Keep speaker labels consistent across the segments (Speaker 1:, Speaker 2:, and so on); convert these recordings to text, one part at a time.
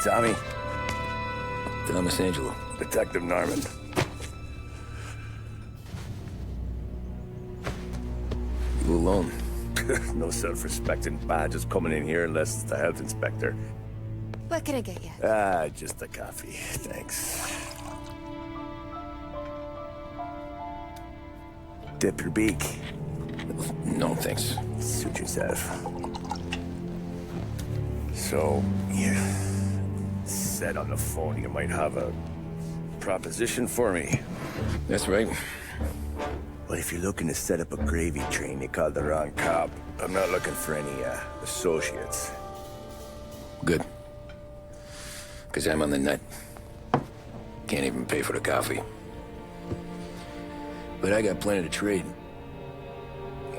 Speaker 1: Tommy.
Speaker 2: Thomas Angelo.
Speaker 1: Detective Norman.
Speaker 2: You alone?
Speaker 1: No self-respecting badges coming in here unless it's the health inspector.
Speaker 3: What can I get you?
Speaker 1: Just a coffee. Thanks. Dip your beak.
Speaker 2: No, thanks.
Speaker 1: Suit yourself. So, you said on the phone you might have a proposition for me.
Speaker 2: That's right.
Speaker 1: But if you're looking to set up a gravy train, you called the wrong cop. I'm not looking for any, associates.
Speaker 2: Good. Because I'm on the net. Can't even pay for the coffee. But I got plenty to trade.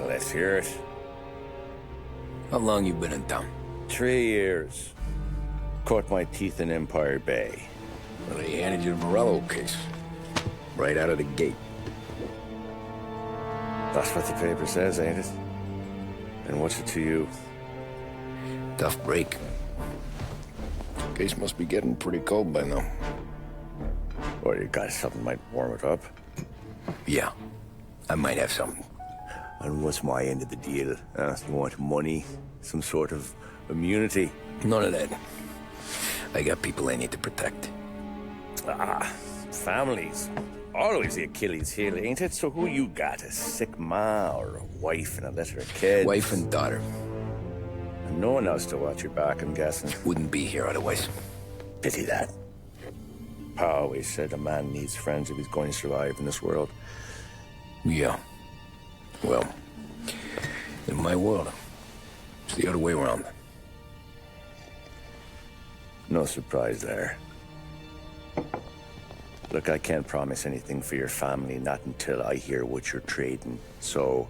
Speaker 1: Let's hear it.
Speaker 2: How long you been in town?
Speaker 1: 3 years. Caught my teeth in Empire Bay.
Speaker 2: Well, they handed you the Morello case. Right out of the gate.
Speaker 1: That's what the paper says, ain't it? And what's it to you?
Speaker 2: Tough break. Case must be getting pretty cold by now.
Speaker 1: Or you got something might warm it up?
Speaker 2: Yeah, I might have something.
Speaker 1: And what's my end of the deal? You want money? Some sort of immunity?
Speaker 2: None of that. I got people I need to protect.
Speaker 1: Families. Always the Achilles heel, ain't it? So who you got? A sick ma or a wife and a litter of kids?
Speaker 2: Wife and daughter.
Speaker 1: And no one else to watch your back, I'm guessing.
Speaker 2: Wouldn't be here otherwise.
Speaker 1: Pity that. Pa always said a man needs friends if he's going to survive in this world.
Speaker 2: Yeah. Well, in my world, it's the other way around.
Speaker 1: No surprise there. Look, I can't promise anything for your family, not until I hear what you're trading. So,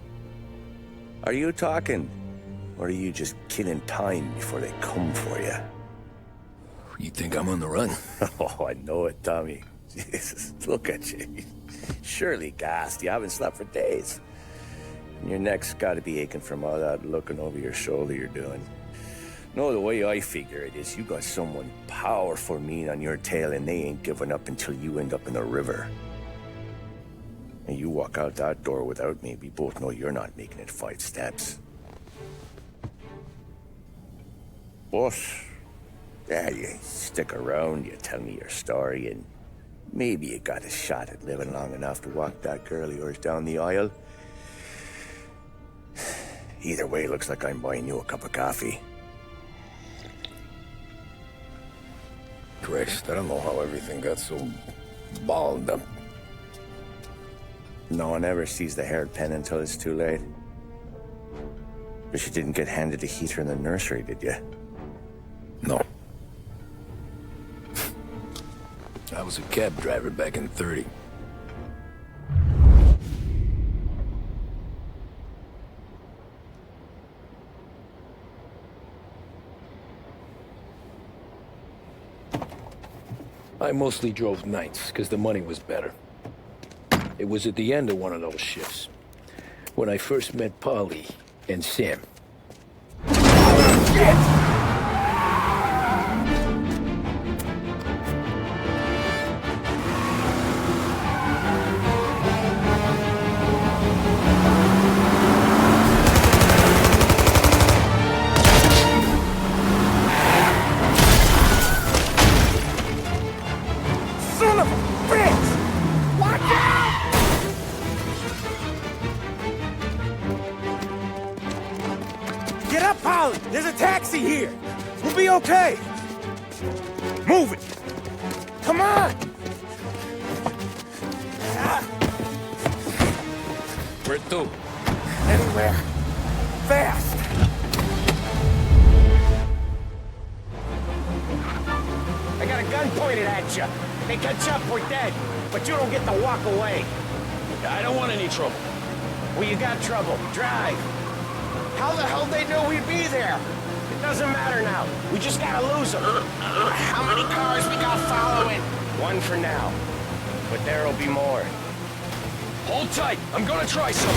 Speaker 1: are you talking? Or are you just killing time before they come for you?
Speaker 2: You think I'm on the run?
Speaker 1: Oh, I know it, Tommy. Jesus, look at you. Surely gassed. You haven't slept for days. And your neck's got to be aching from all that looking over your shoulder you're doing. No, the way I figure it is you got someone powerful mean on your tail and they ain't giving up until you end up in the river. And you walk out that door without me, we both know you're not making it 5 steps. But, yeah, you stick around, you tell me your story, and maybe you got a shot at living long enough to walk that girl of yours down the aisle. Either way, looks like I'm buying you a cup of coffee.
Speaker 2: Christ, I don't know how everything got so balled up.
Speaker 1: No one ever sees the hairpin until it's too late. But you didn't get handed a heater in the nursery, did you?
Speaker 2: No. I was a cab driver back in '30. I mostly drove nights, because the money was better. It was at the end of one of those shifts, when I first met Polly and Sam. Shit!
Speaker 4: There's a taxi here. We'll be okay. Move it. Come on.
Speaker 2: Where to?
Speaker 4: Anywhere. Fast.
Speaker 5: I got a gun pointed at you. They catch up, we're dead. But you don't get to walk away.
Speaker 2: I don't want any trouble.
Speaker 5: Well, you got trouble. Drive. How the hell they knew we'd be there? It doesn't matter now. We just gotta lose them. How many cars we got following? One for now. But there'll be more.
Speaker 2: Hold tight. I'm gonna try something.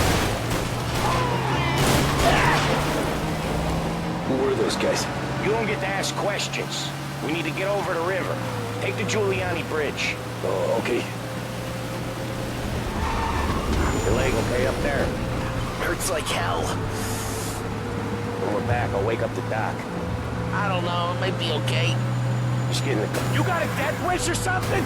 Speaker 2: Who were those guys?
Speaker 5: You don't get to ask questions. We need to get over the river. Take the Giuliani Bridge.
Speaker 2: Oh, okay.
Speaker 5: Your leg okay up there? Hurts like hell. When we're back, I'll wake up the doc. I don't know, it might be okay. Just get in the car. You got a death wish or something?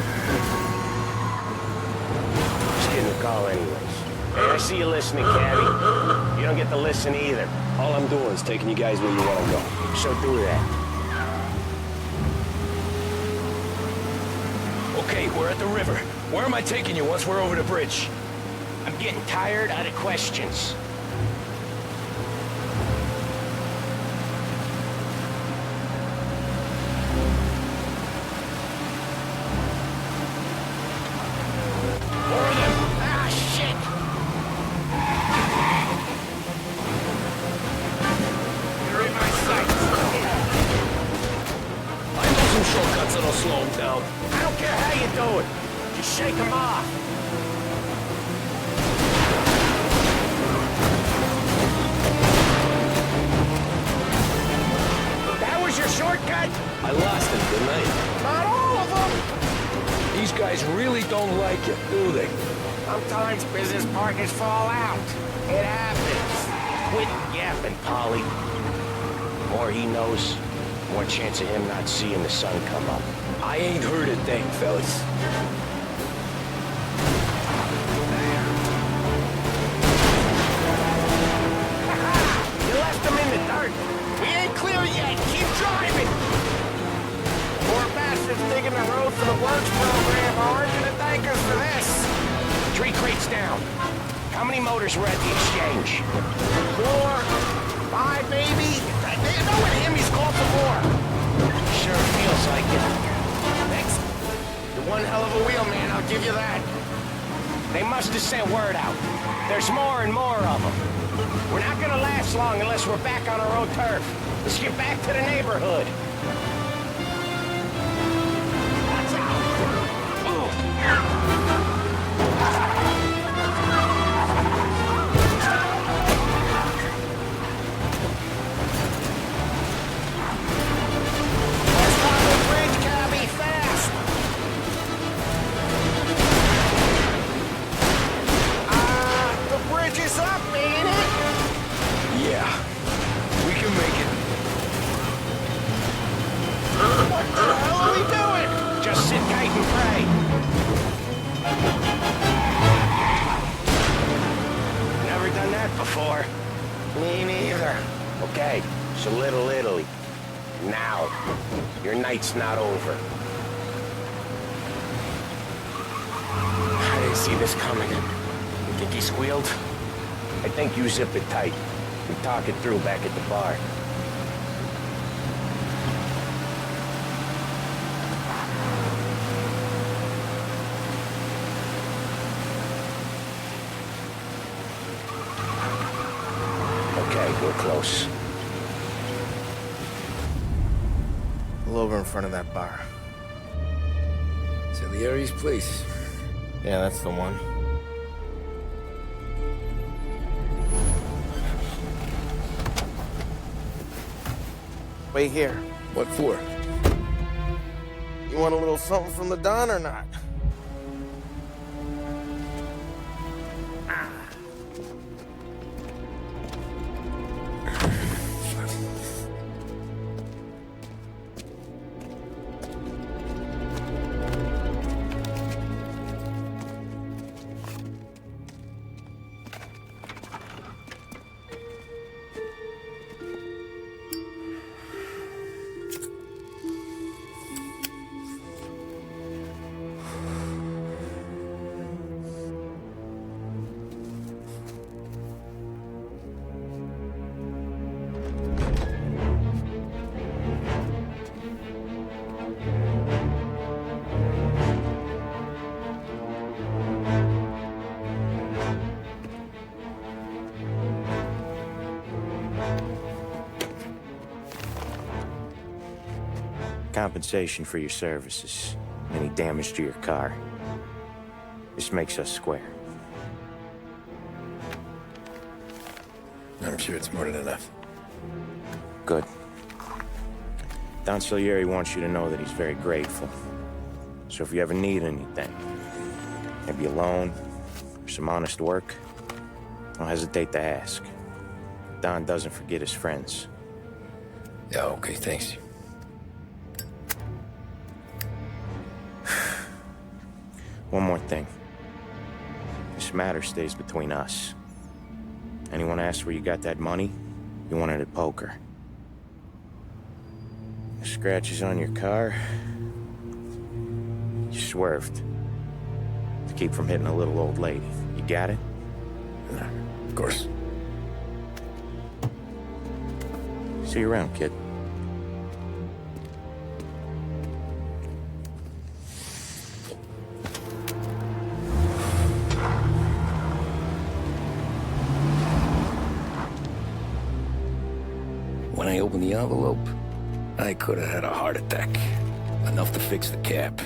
Speaker 5: Just get in the car anyways. Hey, I see you listening, Cabby. You don't get to listen either.
Speaker 2: All I'm doing is taking you guys where you want to go.
Speaker 5: So do that.
Speaker 2: Okay, we're at the river. Where am I taking you once we're over the bridge?
Speaker 5: I'm getting tired out of questions. More of them! Ah, shit! You're in my sights.
Speaker 2: I know some shortcuts that'll slow them down.
Speaker 5: I don't care how you do it. Just shake them off. That was your shortcut?
Speaker 2: I lost him, didn't I?
Speaker 5: Not all of them.
Speaker 2: These guys really don't like you, do they?
Speaker 5: Sometimes business partners fall out. It happens. Quit yapping, Polly. The more he knows, the more chance of him not seeing the sun come up.
Speaker 2: I ain't heard a thing, fellas.
Speaker 5: You left him in the dirt. We ain't clear yet. Keep driving. Poor bastards digging the road for the works program aren't gonna thank us for this. 3 crates down. How many motors were at the exchange? 4, 5 maybe. No with him, he's called for more. Sure feels like it. Thanks. You're one hell of a wheelman, I'll give you that. They must have sent word out. There's more and more of them. We're not gonna last long unless we're back on our own turf. Let's get back to the neighborhood. Watch out! Let's find the bridge, Cabby, fast! The bridge is up, ain't it?
Speaker 2: Yeah, we can make it.
Speaker 5: What the hell are we doing? Just sit tight and pray. Never done that before. Me neither. Okay, so Little Italy. Now, your night's not over. I didn't see this coming. You think he squealed? I think you zip it tight. We talk it through back at the bar. Okay, we're close.
Speaker 4: Pull over in front of that bar.
Speaker 2: Salieri's place.
Speaker 4: Yeah, that's the one. Wait here.
Speaker 2: What for?
Speaker 4: You want a little something from the Don or not?
Speaker 1: Compensation for your services. Any damage to your car. This makes us square.
Speaker 2: I'm sure it's more than enough.
Speaker 1: Good.
Speaker 5: Don Salieri wants you to know that he's very grateful. So if you ever need anything, maybe a loan or some honest work, don't hesitate to ask. Don doesn't forget his friends.
Speaker 2: Yeah, okay, thanks.
Speaker 5: One more thing. This matter stays between us. Anyone asks where you got that money, you won it at poker. The scratches on your car, you swerved to keep from hitting a little old lady. You got it?
Speaker 2: Of course.
Speaker 5: See you around, kid.
Speaker 2: When I opened the envelope, I could have had a heart attack. Enough to fix the cap.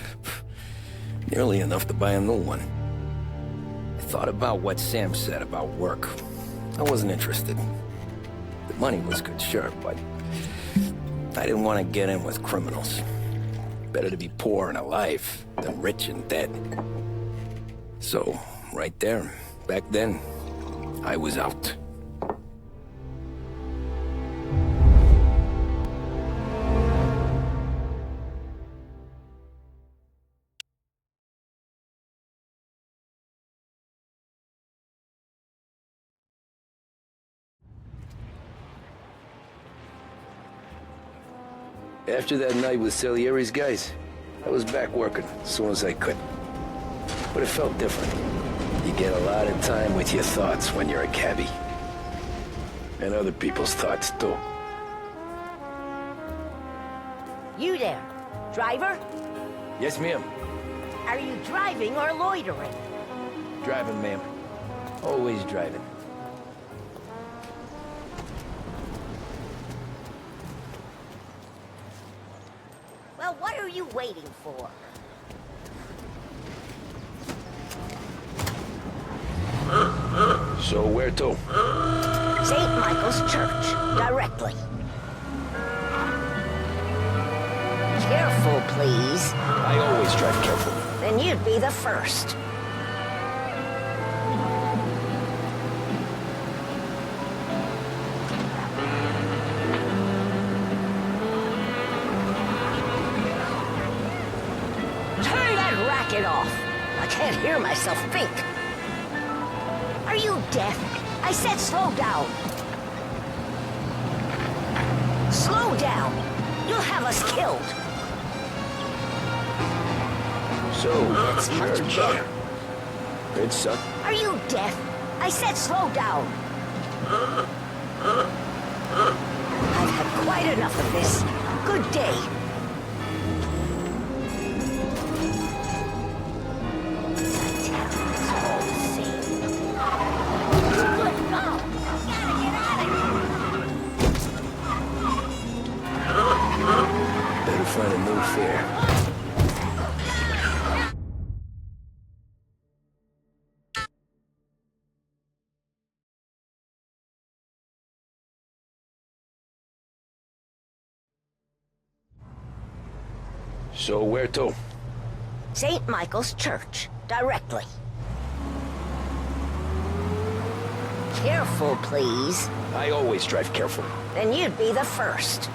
Speaker 2: Nearly enough to buy a new one. I thought about what Sam said about work. I wasn't interested. The money was good, sure, but I didn't want to get in with criminals. Better to be poor and alive than rich and dead. So, right there, back then, I was out. After that night with Salieri's guys, I was back working as soon as I could. But it felt different. You get a lot of time with your thoughts when you're a cabbie. And other people's thoughts, too.
Speaker 6: You there, driver?
Speaker 2: Yes, ma'am.
Speaker 6: Are you driving or loitering?
Speaker 2: Driving, ma'am. Always driving.
Speaker 6: Well, what are you waiting for?
Speaker 2: So where to?
Speaker 6: St. Michael's Church, directly. Careful, please.
Speaker 2: I always drive careful.
Speaker 6: Then you'd be the first. Turn that racket off. I can't hear myself think. Are you deaf? I said slow down. Slow down. You'll have us killed.
Speaker 2: So,
Speaker 6: That's much
Speaker 2: church.
Speaker 6: better.
Speaker 2: It's
Speaker 6: Are you deaf? I said slow down. I've had quite enough of this. Good day. I tell you, it's all the same. Good God! Gotta get out of here!
Speaker 2: better find a new fare. So where to?
Speaker 6: St. Michael's Church, directly. Careful, please.
Speaker 2: I always drive careful.
Speaker 6: Then you'd be the first.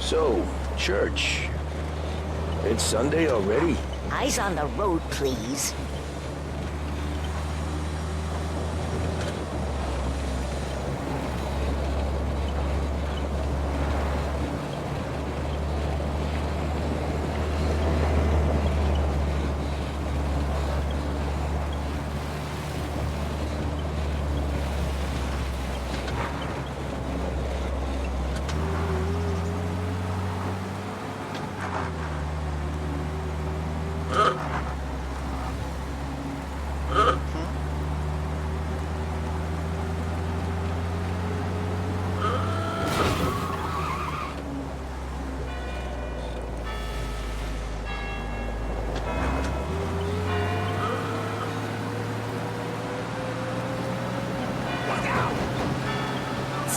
Speaker 2: So, church. It's Sunday already?
Speaker 6: Eyes on the road, please.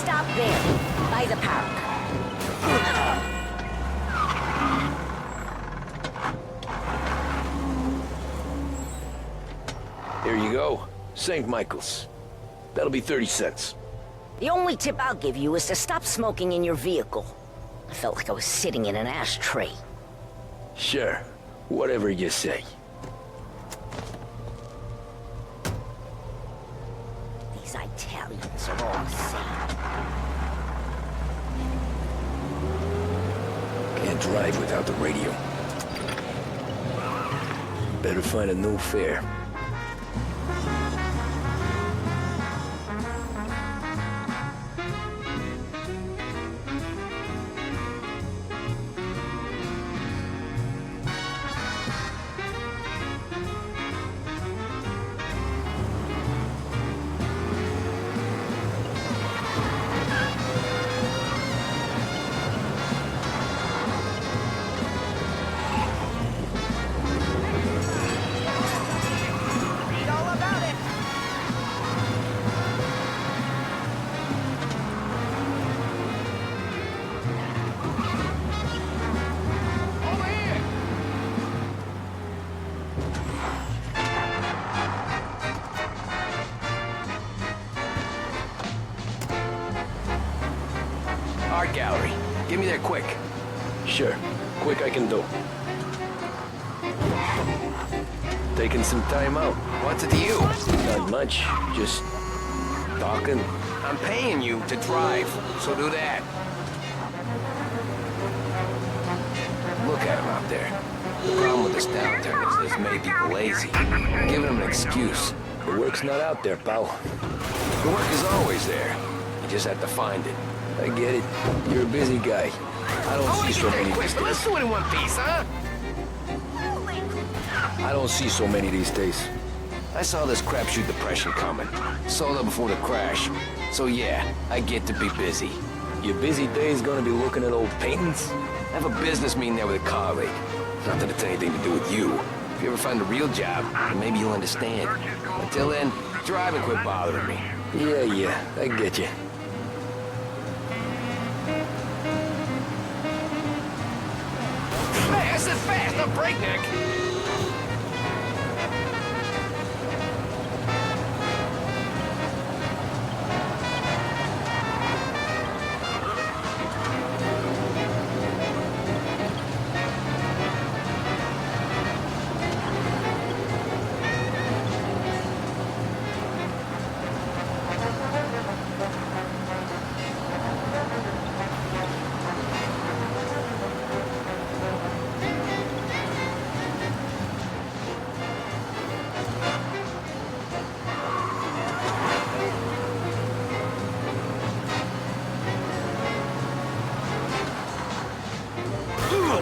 Speaker 6: stop there, by the park.
Speaker 2: Here you go. St. Michael's. That'll be 30 cents.
Speaker 6: The only tip I'll give you is to stop smoking in your vehicle. I felt like I was sitting in an ashtray.
Speaker 2: Sure. Whatever you say.
Speaker 6: These Italians are all the same.
Speaker 2: Can't drive without the radio. Better find a new fare.
Speaker 5: Art gallery. Get me there quick.
Speaker 2: Sure. Quick I can do. Taking some time out.
Speaker 5: What's it to you?
Speaker 2: Not much. Just talking.
Speaker 5: I'm paying you to drive, so do that. Look at him out there. The problem with this downturn is this made people lazy. Giving them an excuse.
Speaker 2: The work's not out there, pal.
Speaker 5: The work is always there. You just have to find it.
Speaker 2: I get it. You're a busy guy. I don't see so many these
Speaker 5: Let's
Speaker 2: days.
Speaker 5: do it in one piece, huh?
Speaker 2: I don't see so many these days.
Speaker 5: I saw this crapshoot depression coming. Sold up before the crash. So yeah, I get to be busy.
Speaker 2: Your busy day's gonna be looking at old paintings?
Speaker 5: I have a business meeting there with a colleague. Not that it's anything to do with you. If you ever find a real job, then maybe you'll understand. Until then, drive and quit bothering me.
Speaker 2: Yeah, I get you.
Speaker 5: Fast and fast, not breakneck.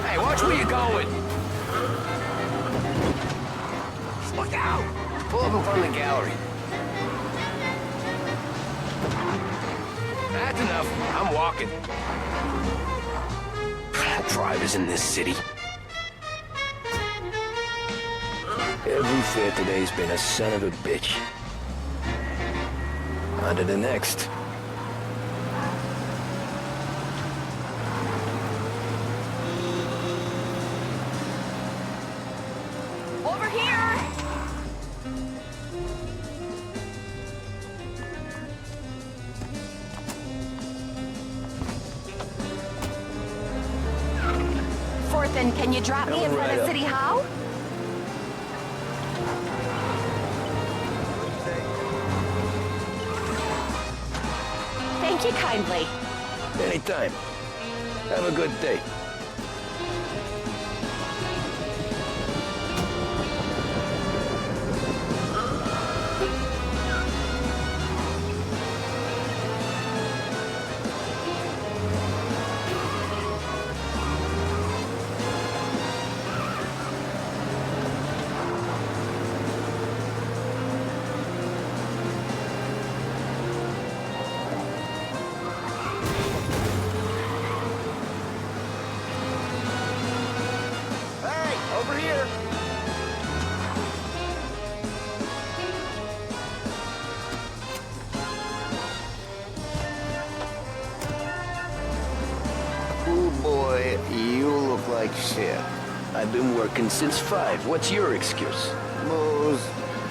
Speaker 5: Hey, watch where you're going. Look out! Pull up in front of the gallery. That's enough. I'm walking. Drivers in this city.
Speaker 2: Every fair today's been a son of a bitch. On to the next.
Speaker 3: Over here! Fourth and can you drop me in
Speaker 2: Coming
Speaker 3: front
Speaker 2: right
Speaker 3: of
Speaker 2: up.
Speaker 3: City Hall? Thank you kindly.
Speaker 2: Anytime. Have a good day. You look like shit. I've been working since 5. What's your excuse?
Speaker 7: Booze.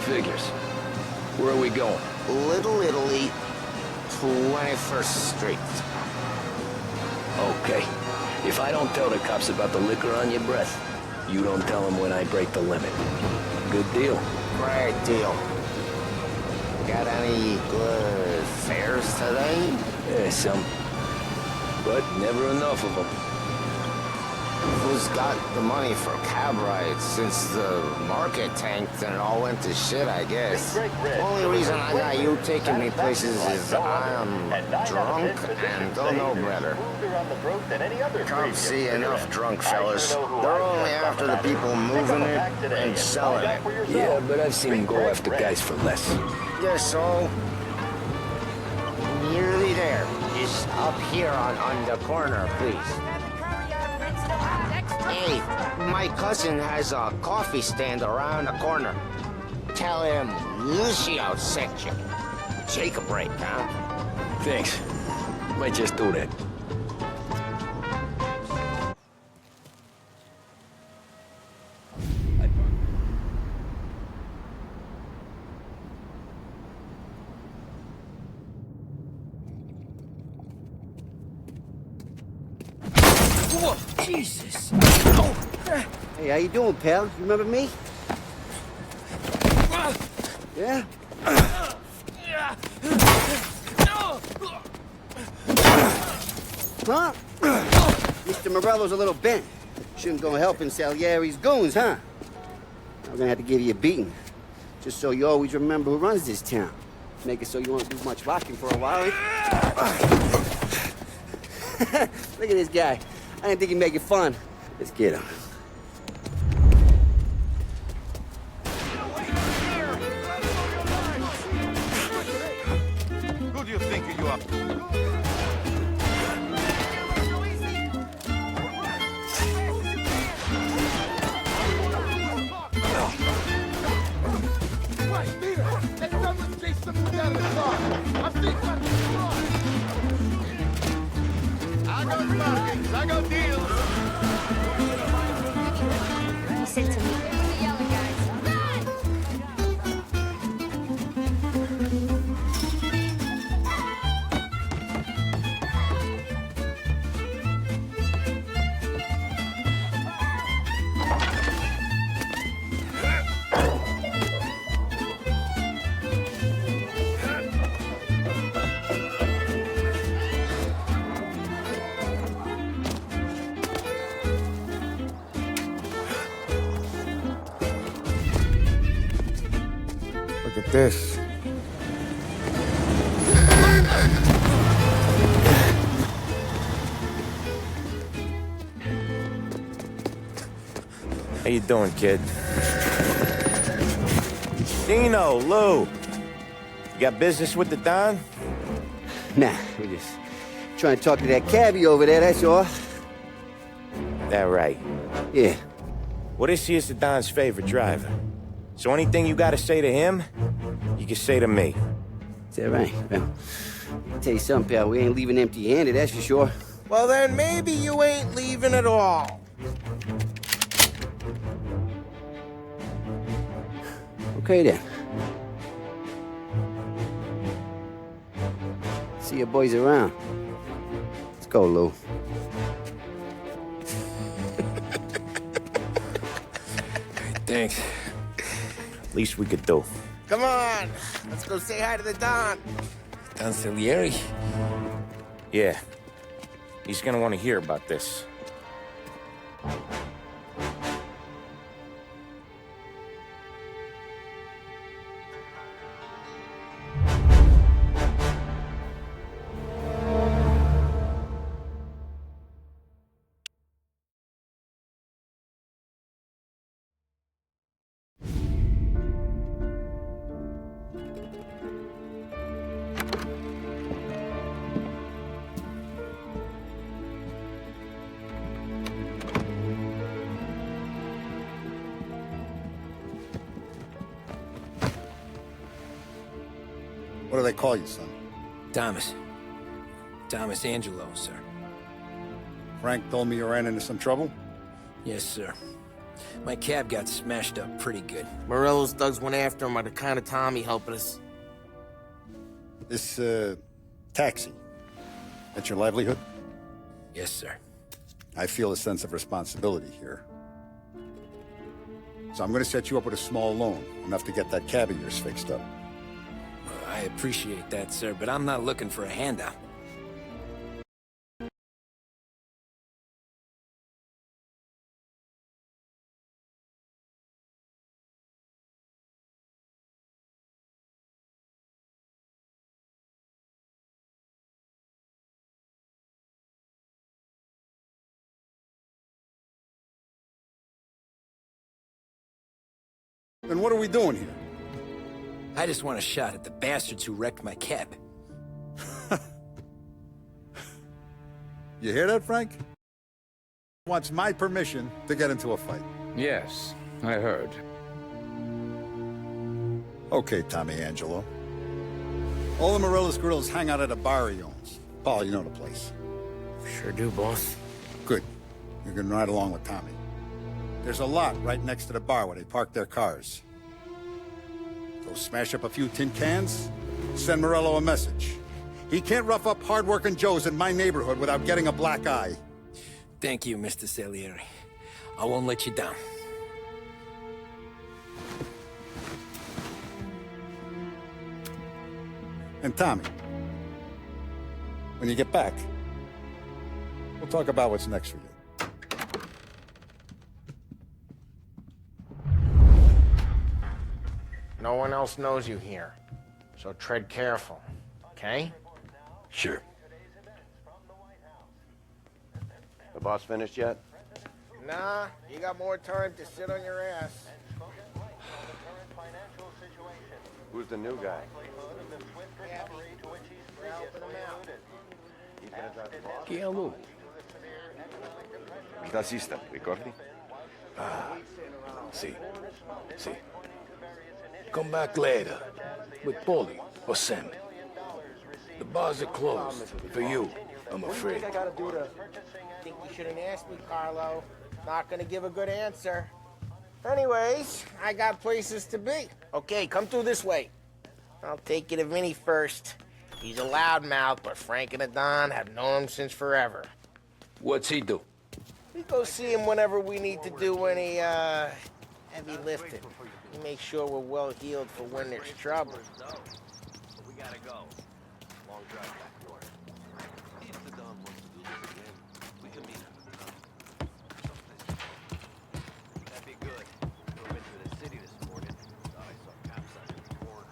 Speaker 2: Figures. Where are we going?
Speaker 7: Little Italy, 21st Street.
Speaker 2: Okay. If I don't tell the cops about the liquor on your breath, you don't tell them when I break the limit. Good deal.
Speaker 7: Great deal. Got any good fares today?
Speaker 2: Yeah, some. But never enough of them.
Speaker 7: Who's got the money for cab rides since the market tanked and it all went to shit, I guess? Only reason I got you taking me places is I'm drunk and don't know better. Cops see enough drunk fellas. They're only after the people moving it and selling it.
Speaker 2: Yeah, but I've seen them go after guys for less.
Speaker 7: Guess so. Nearly there. Just up here on the corner, please. Hey, my cousin has a coffee stand around the corner. Tell him Lucio sent you. Take a break, huh?
Speaker 2: Thanks. Might just do that.
Speaker 8: Whoa, Jesus!
Speaker 9: Hey, how you doing, pal? You remember me? Yeah? Huh? Mr. Morello's a little bent. Shouldn't go helping Salieri's goons, huh? I'm gonna have to give you a beating. Just so you always remember who runs this town. Make it so you won't do much rocking for a while. Look at this guy. I didn't think he'd make it fun. Let's get him.
Speaker 4: Who do you think you are? I got deals.
Speaker 6: He said to me, the yellow guys.
Speaker 4: Look at this.
Speaker 1: How you doing, kid? Dino, Lou. You got business with the Don?
Speaker 9: Nah, we're just trying to talk to that cabbie over there, that's all.
Speaker 1: That right.
Speaker 9: Yeah.
Speaker 1: What is he is the Don's favorite driver? So anything you gotta say to him, you can say to me.
Speaker 9: Is that right? Well, I'll tell you something, pal. We ain't leaving empty-handed, that's for sure.
Speaker 5: Well, then maybe you ain't leaving at all.
Speaker 9: Okay, then. See your boys around. Let's go, Lou.
Speaker 2: Thanks.
Speaker 1: Least we could do.
Speaker 5: Come on, let's go say hi to the Don.
Speaker 2: Don Salieri?
Speaker 1: Yeah. He's gonna want to hear about this.
Speaker 10: What do they call you, son?
Speaker 2: Thomas. Thomas Angelo, sir.
Speaker 10: Frank told me you ran into some trouble?
Speaker 2: Yes, sir. My cab got smashed up pretty good.
Speaker 5: Morello's thugs went after him on account of Tommy helping us.
Speaker 10: This, taxi. That's your livelihood?
Speaker 2: Yes, sir.
Speaker 10: I feel a sense of responsibility here. So I'm gonna set you up with a small loan, enough to get that cab of yours fixed up.
Speaker 2: I appreciate that, sir, but I'm not looking for a handout.
Speaker 10: Then what are we doing here?
Speaker 2: I just want a shot at the bastards who wrecked my cab.
Speaker 10: You hear that, Frank? Wants my permission to get into a fight.
Speaker 11: Yes, I heard.
Speaker 10: Okay, Tommy Angelo. All the Morello's girls hang out at a bar he owns. Paul, you know the place.
Speaker 5: Sure do, boss.
Speaker 10: Good. You can ride along with Tommy. There's a lot right next to the bar where they park their cars. Go smash up a few tin cans, send Morello a message. He can't rough up hard-working Joes in my neighborhood without getting a black eye.
Speaker 2: Thank you, Mr. Salieri. I won't let you down.
Speaker 10: And Tommy, when you get back, we'll talk about what's next for you.
Speaker 5: No one else knows you here, so tread careful, okay?
Speaker 2: Sure.
Speaker 1: The boss finished yet?
Speaker 5: Nah, you got more time to sit on your ass.
Speaker 1: Who's the new guy?
Speaker 11: Chialu.
Speaker 1: Il tassista, ricordi?
Speaker 11: See. Come back later. With Paulie or Sam. The bars are closed. For you, I'm afraid.
Speaker 5: Think you shouldn't ask me, Carlo. Not gonna give a good answer. Anyways, I got places to be. Okay, come through this way. I'll take you to Vinny first. He's a loudmouth, but Frank and the Don have known him since forever.
Speaker 11: What's he do?
Speaker 5: We go see him whenever we need to do any, heavy lifting. We make sure we're well healed for when there's trouble.
Speaker 12: We gotta go. Long drive back north. If the Don wants to do this again, we can meet him. That'd be good. Drove into the city this morning. Thought I saw cops on the corner.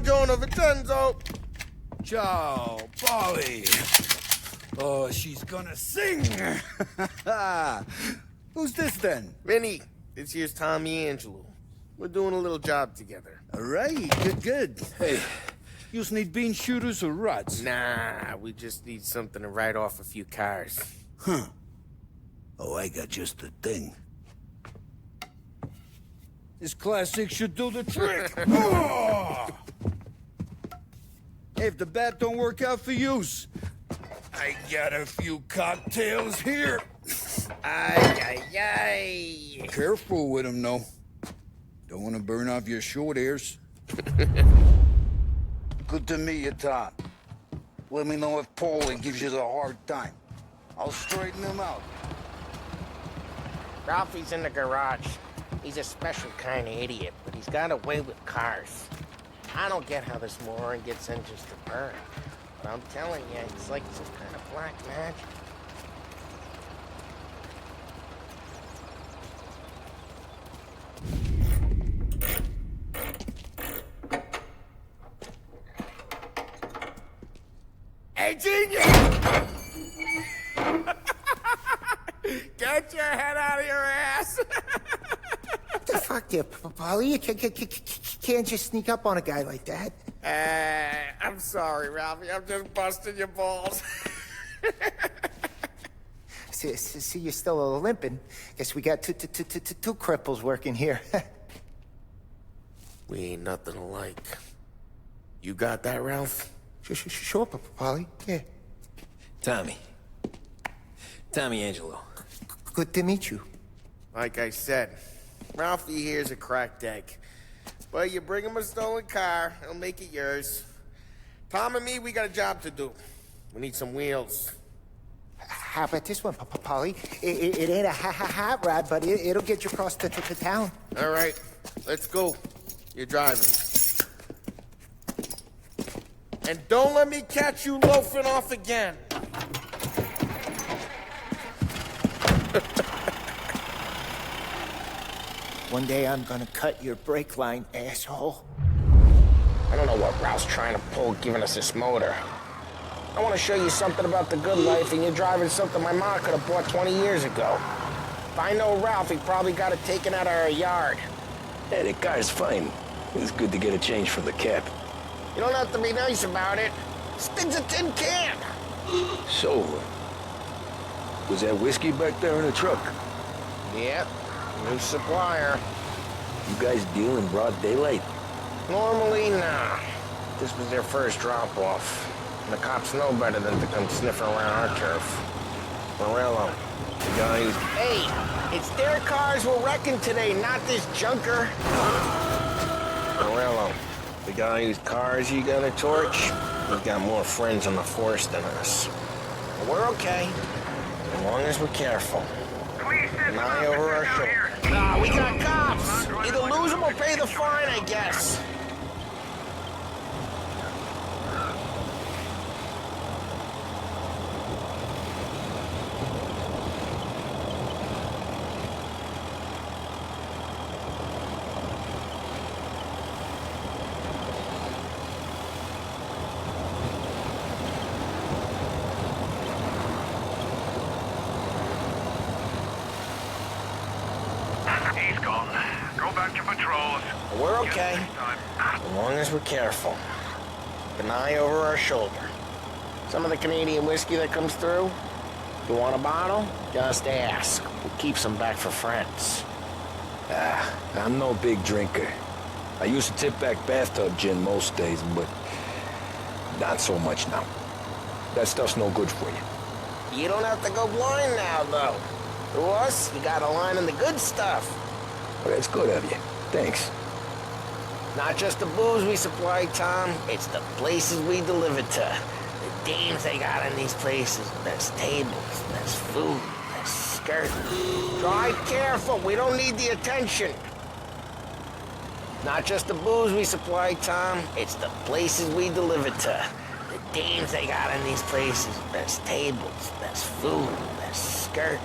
Speaker 5: Buongiorno, Vincenzo!
Speaker 8: Ciao, Polly. Oh, she's gonna sing. Who's this then?
Speaker 5: Vinny, this here's Tommy Angelo. We're doing a little job together.
Speaker 8: All right, good. Hey, you need bean shooters or rods?
Speaker 5: Nah, we just need something to write off a few cars.
Speaker 8: Huh. Oh, I got just the thing. This classic should do the trick. Oh! Hey, if the bat don't work out for yous, I got a few cocktails here.
Speaker 5: Ay.
Speaker 8: Careful with them, though. Don't want to burn off your short hairs. Good to meet you, Tom. Let me know if Paulie gives you the hard time. I'll straighten him out.
Speaker 5: Ralphie's in the garage. He's a special kind of idiot, but he's got a way with cars. I don't get how this moron gets engines to burn. But I'm telling you, it's like some kind of black magic. Hey, genius! Get your head out of your ass!
Speaker 13: What the fuck, there, Polly? You can't just sneak up on a guy like that.
Speaker 5: I'm sorry, Ralphie. I'm just busting your balls.
Speaker 13: See, you're still limping. Guess we got two cripples working here.
Speaker 5: We ain't nothing alike. You got that, Ralph?
Speaker 13: Sure, Polly. Yeah.
Speaker 2: Tommy, Tommy Angelo.
Speaker 13: Good to meet you.
Speaker 5: Like I said, Ralphie here's a cracked egg. But you bring him a stolen car, he'll make it yours. Tom and me, we got a job to do. We need some wheels.
Speaker 13: How about this one, Polly? It ain't a hot rod, but it'll get you across to town.
Speaker 5: All right, let's go. You're driving. And don't let me catch you loafing off again.
Speaker 13: One day I'm gonna cut your brake line, asshole.
Speaker 5: I don't know what Ralph's trying to pull giving us this motor. I want to show you something about the good life, and you're driving something my mom could have bought 20 years ago. If I know Ralph, he probably got it taken out of our yard.
Speaker 2: Yeah, the car's fine. It's good to get a change from the cap.
Speaker 5: You don't have to be nice about it. Spins a tin can.
Speaker 2: So, was that whiskey back there in the truck?
Speaker 5: Yep, new supplier.
Speaker 2: You guys deal in broad daylight?
Speaker 5: Normally, nah. This was their first drop-off. And the cops know better than to come sniffing around our turf. Morello, the guy who's... Hey, it's their cars we're wrecking today, not this junker. Morello, the guy whose cars you gonna torch, he's got more friends on the force than us. But we're okay, as long as we're careful. An eye over our shoulder. Nah, we got cops. Either lose them or pay the fine, I guess.
Speaker 14: He's gone. Go back to patrols.
Speaker 5: We're okay, as long as we're careful. An eye over our shoulder. Some of the Canadian whiskey that comes through, you want a bottle? Just ask. We'll keep some back for friends.
Speaker 2: I'm no big drinker. I used to tip back bathtub gin most days, but not so much now. That stuff's no good for you.
Speaker 5: You don't have to go blind now, though. Through us, you got a line in the good stuff.
Speaker 2: Well, that's good of you. Thanks.
Speaker 5: Not just the booze we supply, Tom. It's the places we deliver to. The dames they got in these places. There's tables, there's food, there's skirt. Drive careful. We don't need the attention. Not just the booze we supply, Tom. It's the places we deliver to. The dames they got in these places. There's tables, there's food, there's skirt.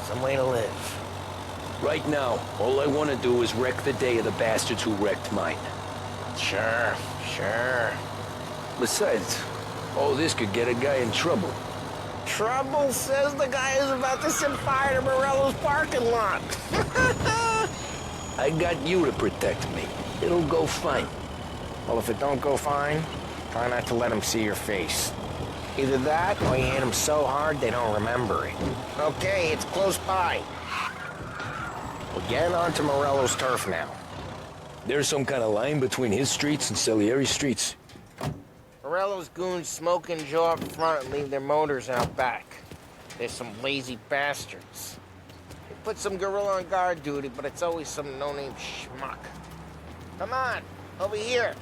Speaker 5: Some way to live.
Speaker 2: Right now, all I want to do is wreck the day of the bastards who wrecked mine.
Speaker 5: Sure.
Speaker 2: Besides, all this could get a guy in trouble.
Speaker 5: Trouble, says the guy who's about to set fire to Morello's parking lot.
Speaker 2: I got you to protect me. It'll go fine.
Speaker 5: Well, if it don't go fine, try not to let them see your face. Either that, or you hit them so hard they don't remember it. Okay, it's close by. We're getting onto Morello's turf now.
Speaker 2: There's some kind of line between his streets and Salieri's streets.
Speaker 5: Morello's goons smoke and jaw up front and leave their motors out back. They're some lazy bastards. They put some gorilla on guard duty, but it's always some no-name schmuck. Come on, over here.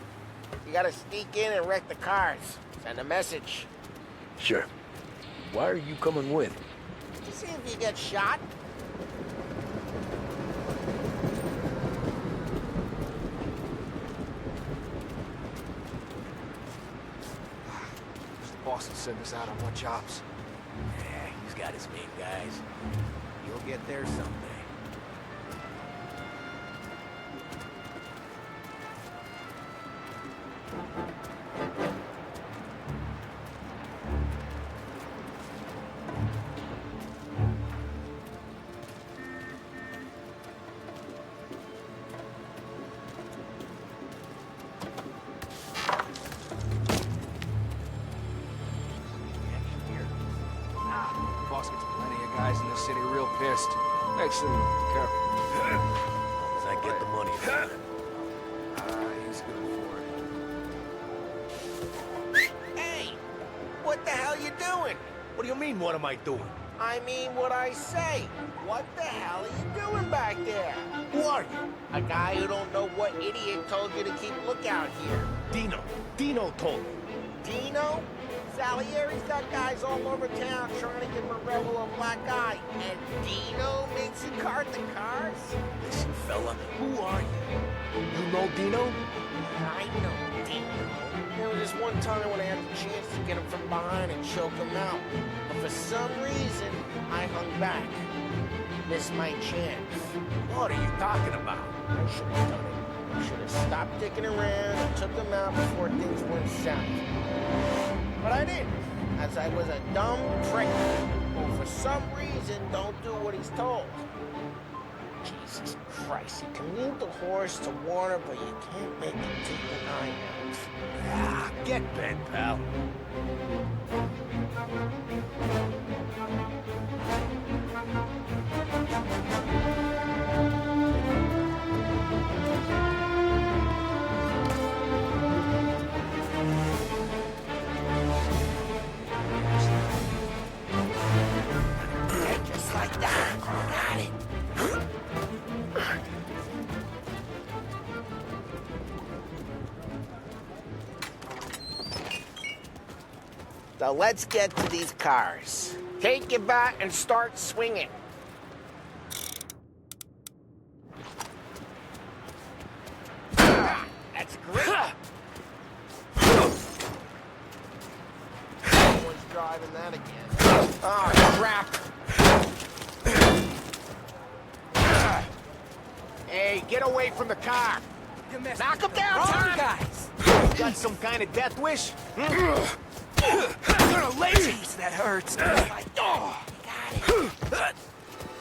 Speaker 5: You gotta sneak in and wreck the cars. Send a message.
Speaker 2: Sure. Why are you coming with?
Speaker 5: To see if you get shot.
Speaker 11: Boss will send us out on more jobs.
Speaker 1: Yeah, he's got his main guys. You'll get there someday.
Speaker 11: Boss gets plenty of guys in the city real pissed. Makes them careful.
Speaker 1: As I get the money.
Speaker 11: He's good for it.
Speaker 5: Hey! What the hell you doing?
Speaker 1: What do you mean, what am I doing?
Speaker 5: I mean what I say. What the hell are you doing back there? Who are you? A guy who don't know what idiot told you to keep lookout here.
Speaker 11: Dino. Dino told me.
Speaker 5: Dino? Salieri's got guys all over town trying to give Morello a black eye. And Dino makes you cart the cars?
Speaker 11: Listen, fella, who are you? You know Dino?
Speaker 5: I know Dino. There was this one time when I had the chance to get him from behind and choke him out. But for some reason, I hung back. Missed my chance.
Speaker 11: What are you talking about?
Speaker 5: I should have done it. I should have stopped dicking around and took him out before things went south. But I didn't, as I was a dumb prick who for some reason don't do what he's told. Jesus Christ, you can lead the horse to water, but you can't make him take the eye out.
Speaker 11: Ah, get bent, pal.
Speaker 5: Just like that. Got it. So let's get to these cars. Take your bat and start swinging. That's great. Someone's driving that again. Oh, crap. Hey, get away from the car. Knock him down, Tom.
Speaker 11: Guys. Got some kind of death wish? You're a lazy. Jeez, that hurts.
Speaker 5: Oh, got it.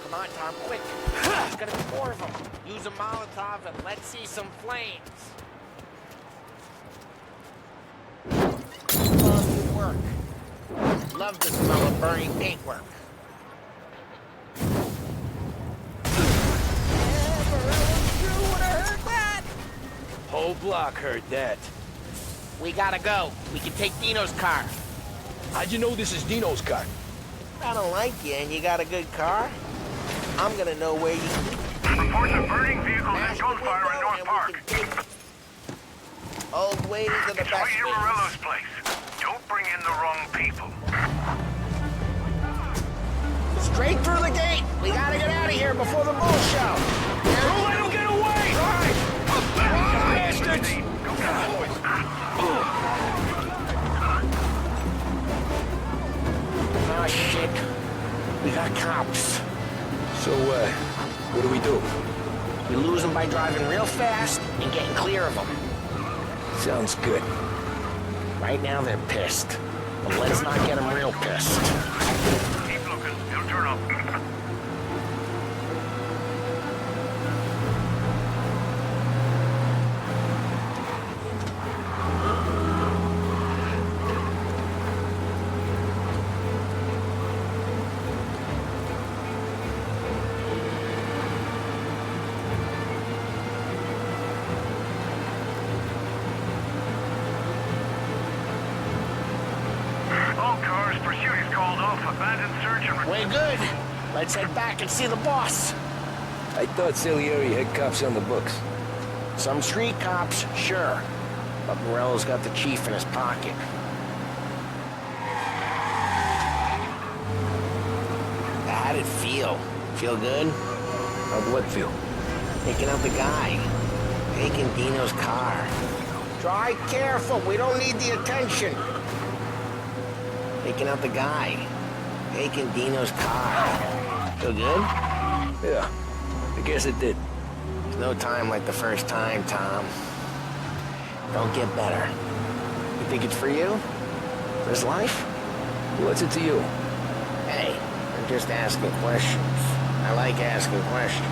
Speaker 5: Come on, Tom, quick. There's gonna be more of them. Use a Molotov and let's see some flames. Love your work. Love the smell of burning paintwork.
Speaker 11: Whole block heard that.
Speaker 5: We gotta go. We can take Dino's car.
Speaker 11: How'd you know this is Dino's car?
Speaker 5: I don't like you and you got a good car. I'm gonna know where you...
Speaker 14: Reports of burning vehicles and gunfire in North Park.
Speaker 5: Old way to the
Speaker 14: It's
Speaker 5: best
Speaker 14: right near
Speaker 5: things.
Speaker 14: Morello's place. Don't bring in the wrong people.
Speaker 5: Straight through the gate. We gotta get out of here before the bull show.
Speaker 11: Don't let him get away!
Speaker 5: Right.
Speaker 11: Bastards!
Speaker 5: Oh, shit. We got cops.
Speaker 11: So, what do we do?
Speaker 5: We lose them by driving real fast and getting clear of them.
Speaker 11: Sounds good.
Speaker 5: Right now, they're pissed. But let's not get them real pissed.
Speaker 14: Keep looking. He'll turn up. All cars, pursuit is called off. Abandoned search and...
Speaker 5: Way good. Let's head back and see the boss.
Speaker 2: I thought Salieri had cops on the books.
Speaker 5: Some street cops, sure. But Morello's got the chief in his pocket. How did it feel? Feel good?
Speaker 2: How'd what feel?
Speaker 5: Picking up the guy. Taking Dino's car. Drive careful. We don't need the attention. Taking out the guy. Taking Dino's car. Feel good?
Speaker 2: Yeah, I guess it did.
Speaker 5: There's no time like the first time, Tom. Don't get better. You think it's for you? For his life?
Speaker 2: What's it to you?
Speaker 5: Hey, I'm just asking questions. I like asking questions.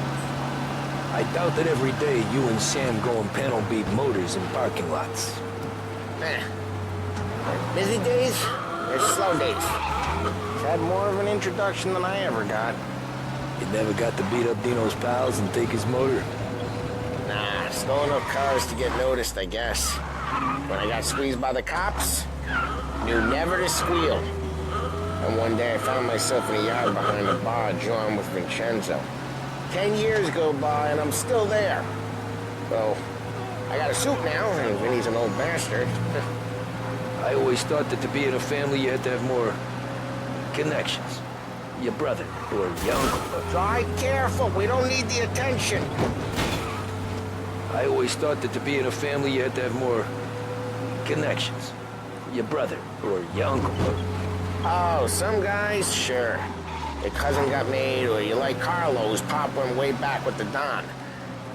Speaker 2: I doubt that every day you and Sam go and panel beat motors in parking lots.
Speaker 5: There's busy days, there's slow days. He's had more of an introduction than I ever got.
Speaker 2: You never got to beat up Dino's pals and take his motor?
Speaker 5: Nah, stole enough cars to get noticed, I guess. When I got squeezed by the cops, knew never to squeal.
Speaker 7: And one day I found myself in a yard behind a bar drawing with Vincenzo. 10 years go by and I'm still there. Well, I got a suit now, and Vinny's an old bastard.
Speaker 2: I always thought that to be in a family you had to have more connections. Your brother or your uncle.
Speaker 7: Try careful, we don't need the attention.
Speaker 2: I always thought that to be in a family you had to have more connections. Your brother or your uncle.
Speaker 7: Oh, some guys, sure. Your cousin got made, or you like Carlos, Pop went way back with the Don.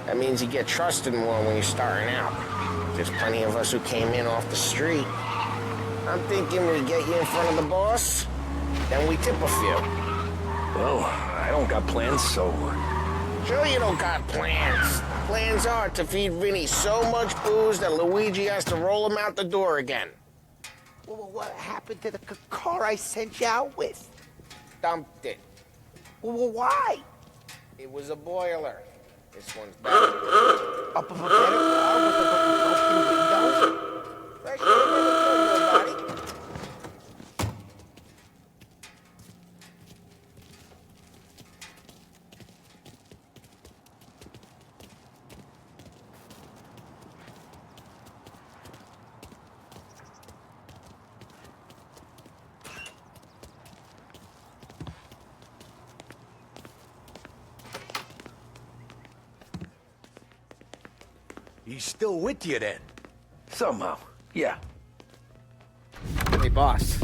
Speaker 7: That means you get trusted more when you're starting out. There's plenty of us who came in off the street. I'm thinking we get you in front of the boss, then we tip a few.
Speaker 2: Well, I don't got plans, so...
Speaker 7: Sure you don't got plans. Plans are to feed Vinny so much booze that Luigi has to roll him out the door again.
Speaker 13: Well, what happened to the car I sent you out with?
Speaker 7: Dumped it.
Speaker 13: Well, why?
Speaker 7: It was a boiler. This one's better.
Speaker 13: A better car with the broken windows?
Speaker 7: Fresh air never killed nobody.
Speaker 11: He's still with you then?
Speaker 2: Somehow, yeah.
Speaker 5: Hey, boss.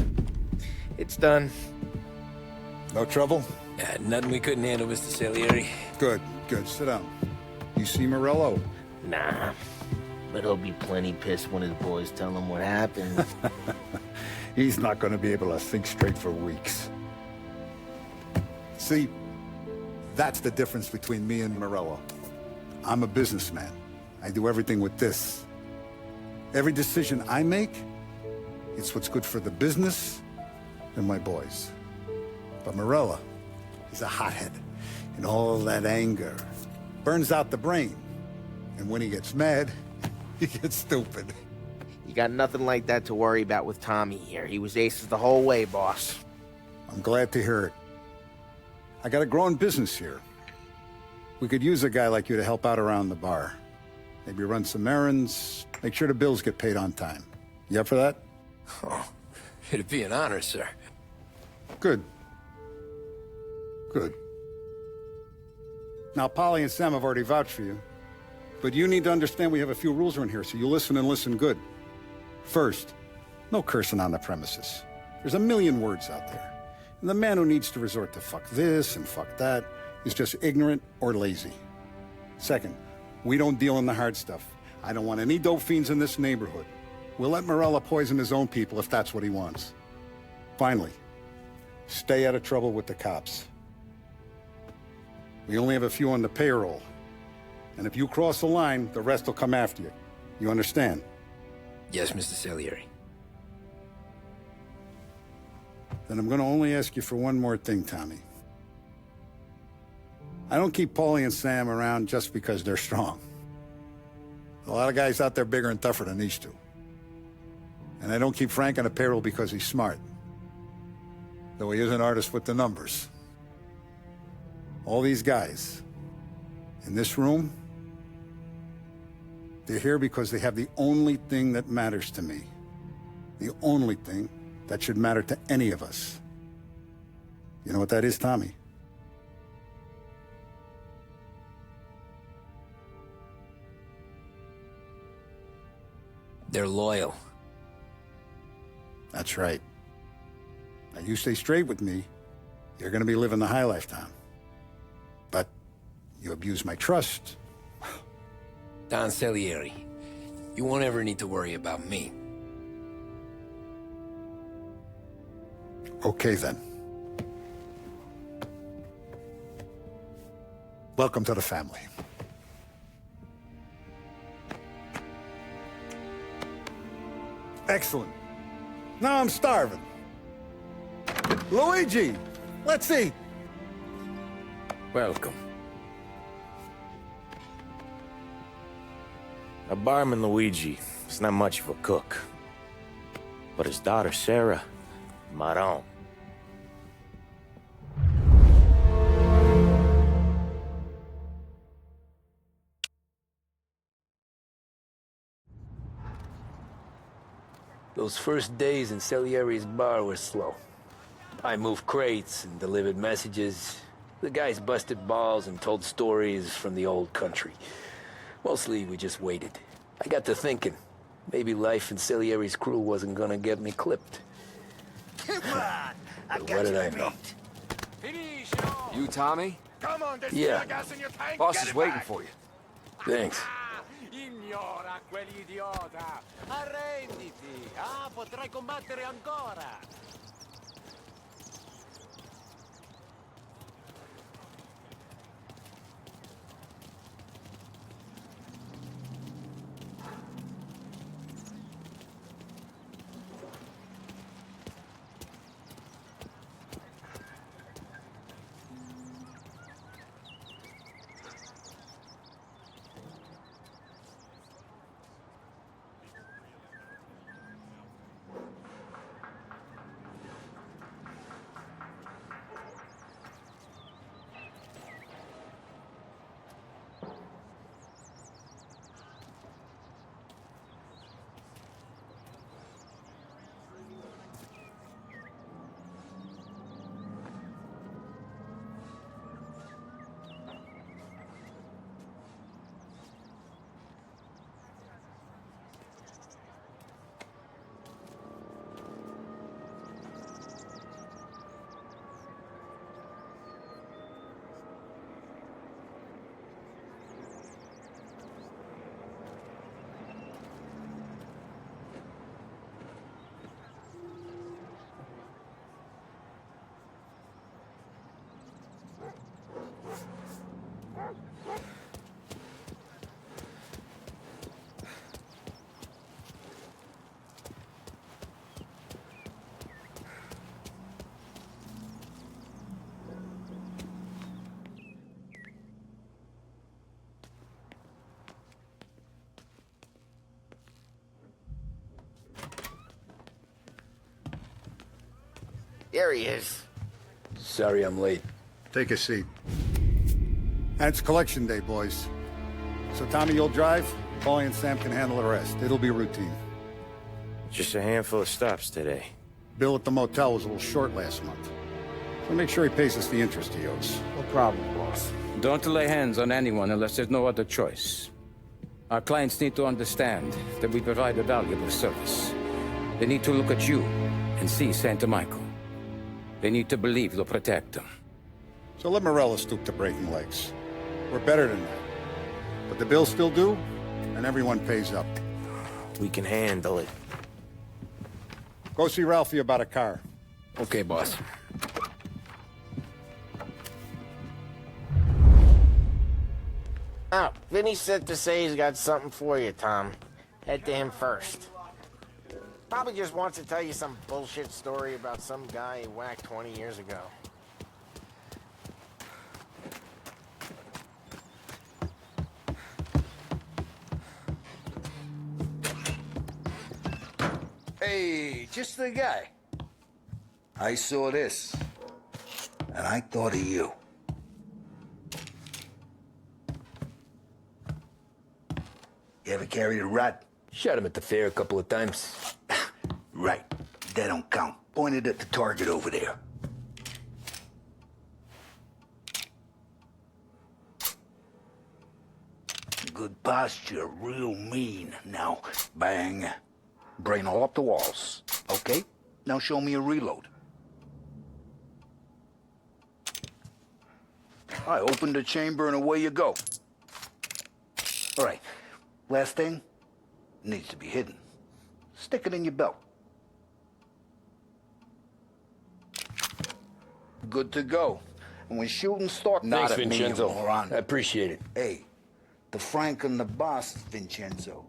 Speaker 5: It's done.
Speaker 10: No trouble?
Speaker 2: Nothing we couldn't handle, Mr. Salieri.
Speaker 10: Good, good. Sit down. You see Morello?
Speaker 5: Nah. But he'll be plenty pissed when his boys tell him what happened.
Speaker 10: He's not going to be able to think straight for weeks. See, that's the difference between me and Morello. I'm a businessman. I do everything with this. Every decision I make, it's what's good for the business and my boys. But Morello, he's a hothead. And all that anger burns out the brain. And when he gets mad, he gets stupid.
Speaker 5: You got nothing like that to worry about with Tommy here. He was aces the whole way, boss.
Speaker 10: I'm glad to hear it. I got a growing business here. We could use a guy like you to help out around the bar. Maybe run some errands, make sure the bills get paid on time. You up for that?
Speaker 2: Oh, it'd be an honor, sir.
Speaker 10: Good. Good. Now, Polly and Sam have already vouched for you. But you need to understand we have a few rules around here, so you listen and listen good. First, no cursing on the premises. There's a million words out there. And the man who needs to resort to fuck this and fuck that is just ignorant or lazy. Second, we don't deal in the hard stuff. I don't want any dope fiends in this neighborhood. We'll let Morella poison his own people if that's what he wants. Finally, stay out of trouble with the cops. We only have a few on the payroll. And if you cross the line, the rest will come after you. You understand?
Speaker 2: Yes, Mr. Salieri.
Speaker 10: Then I'm going to only ask you for one more thing, Tommy. I don't keep Paulie and Sam around just because they're strong. A lot of guys out there bigger and tougher than these two. And I don't keep Frank on the payroll because he's smart. Though he is an artist with the numbers. All these guys in this room, they're here because they have the only thing that matters to me. The only thing that should matter to any of us. You know what that is, Tommy?
Speaker 2: They're loyal.
Speaker 10: That's right. Now, you stay straight with me, you're gonna be living the high life, Tom. But you abuse my trust.
Speaker 2: Don Salieri, you won't ever need to worry about me.
Speaker 10: Okay, then. Welcome to the family. Excellent. Now I'm starving. Luigi, let's eat.
Speaker 1: Welcome. A barman Luigi is not much of a cook. But his daughter Sarah, Maron,
Speaker 2: Those first days in Salieri's bar were slow. I moved crates and delivered messages. The guys busted balls and told stories from the old country. Mostly, we just waited. I got to thinking, maybe life in Salieri's crew wasn't gonna get me clipped.
Speaker 8: Come on! I
Speaker 2: But
Speaker 8: got
Speaker 2: what did
Speaker 8: you
Speaker 2: I know?
Speaker 8: beat.
Speaker 15: You Tommy?
Speaker 4: Come on, there's
Speaker 2: Yeah.
Speaker 4: still gas in your tank.
Speaker 15: Boss
Speaker 4: Get
Speaker 15: is
Speaker 4: it
Speaker 15: waiting
Speaker 4: back.
Speaker 15: for you.
Speaker 2: Thanks.
Speaker 12: Ignora quell'idiota! Arrenditi! Ah, potrai combattere ancora!
Speaker 7: There he is.
Speaker 2: Sorry I'm late.
Speaker 10: Take a seat. And it's collection day, boys. So Tommy, you'll drive. Paulie and Sam can handle the rest. It'll be routine.
Speaker 1: Just a handful of stops today.
Speaker 10: Bill at the motel was a little short last month. So make sure he pays us the interest he owes.
Speaker 16: No problem, boss.
Speaker 17: Don't lay hands on anyone unless there's no other choice. Our clients need to understand that we provide a valuable service. They need to look at you and see Santa Michael. They need to believe you'll protect them.
Speaker 10: So let Morella stoop to breaking legs. We're better than that. But the bill's still due, and everyone pays up.
Speaker 1: We can handle it.
Speaker 10: Go see Ralphie about a car.
Speaker 2: Okay, boss.
Speaker 7: Oh, Vinny sent to say he's got something for you, Tom. Head to him first. Probably just wants to tell you some bullshit story about some guy he whacked 20 years ago.
Speaker 8: Hey, just the guy. I saw this, and I thought of you. You ever carried a rat?
Speaker 2: Shot him at the fair a couple of times.
Speaker 8: Right. That don't count. Pointed at the target over there. Good posture, real mean. Now, bang. Brain all up the walls. Okay? Now show me a reload. I open the chamber and away you go. All right. Last thing, needs to be hidden. Stick it in your belt. Good to go. And when shooting starts, not
Speaker 2: Thanks,
Speaker 8: at me,
Speaker 2: Vincenzo.
Speaker 8: you moron.
Speaker 2: I appreciate it.
Speaker 8: Hey, the Frank and the boss, Vincenzo.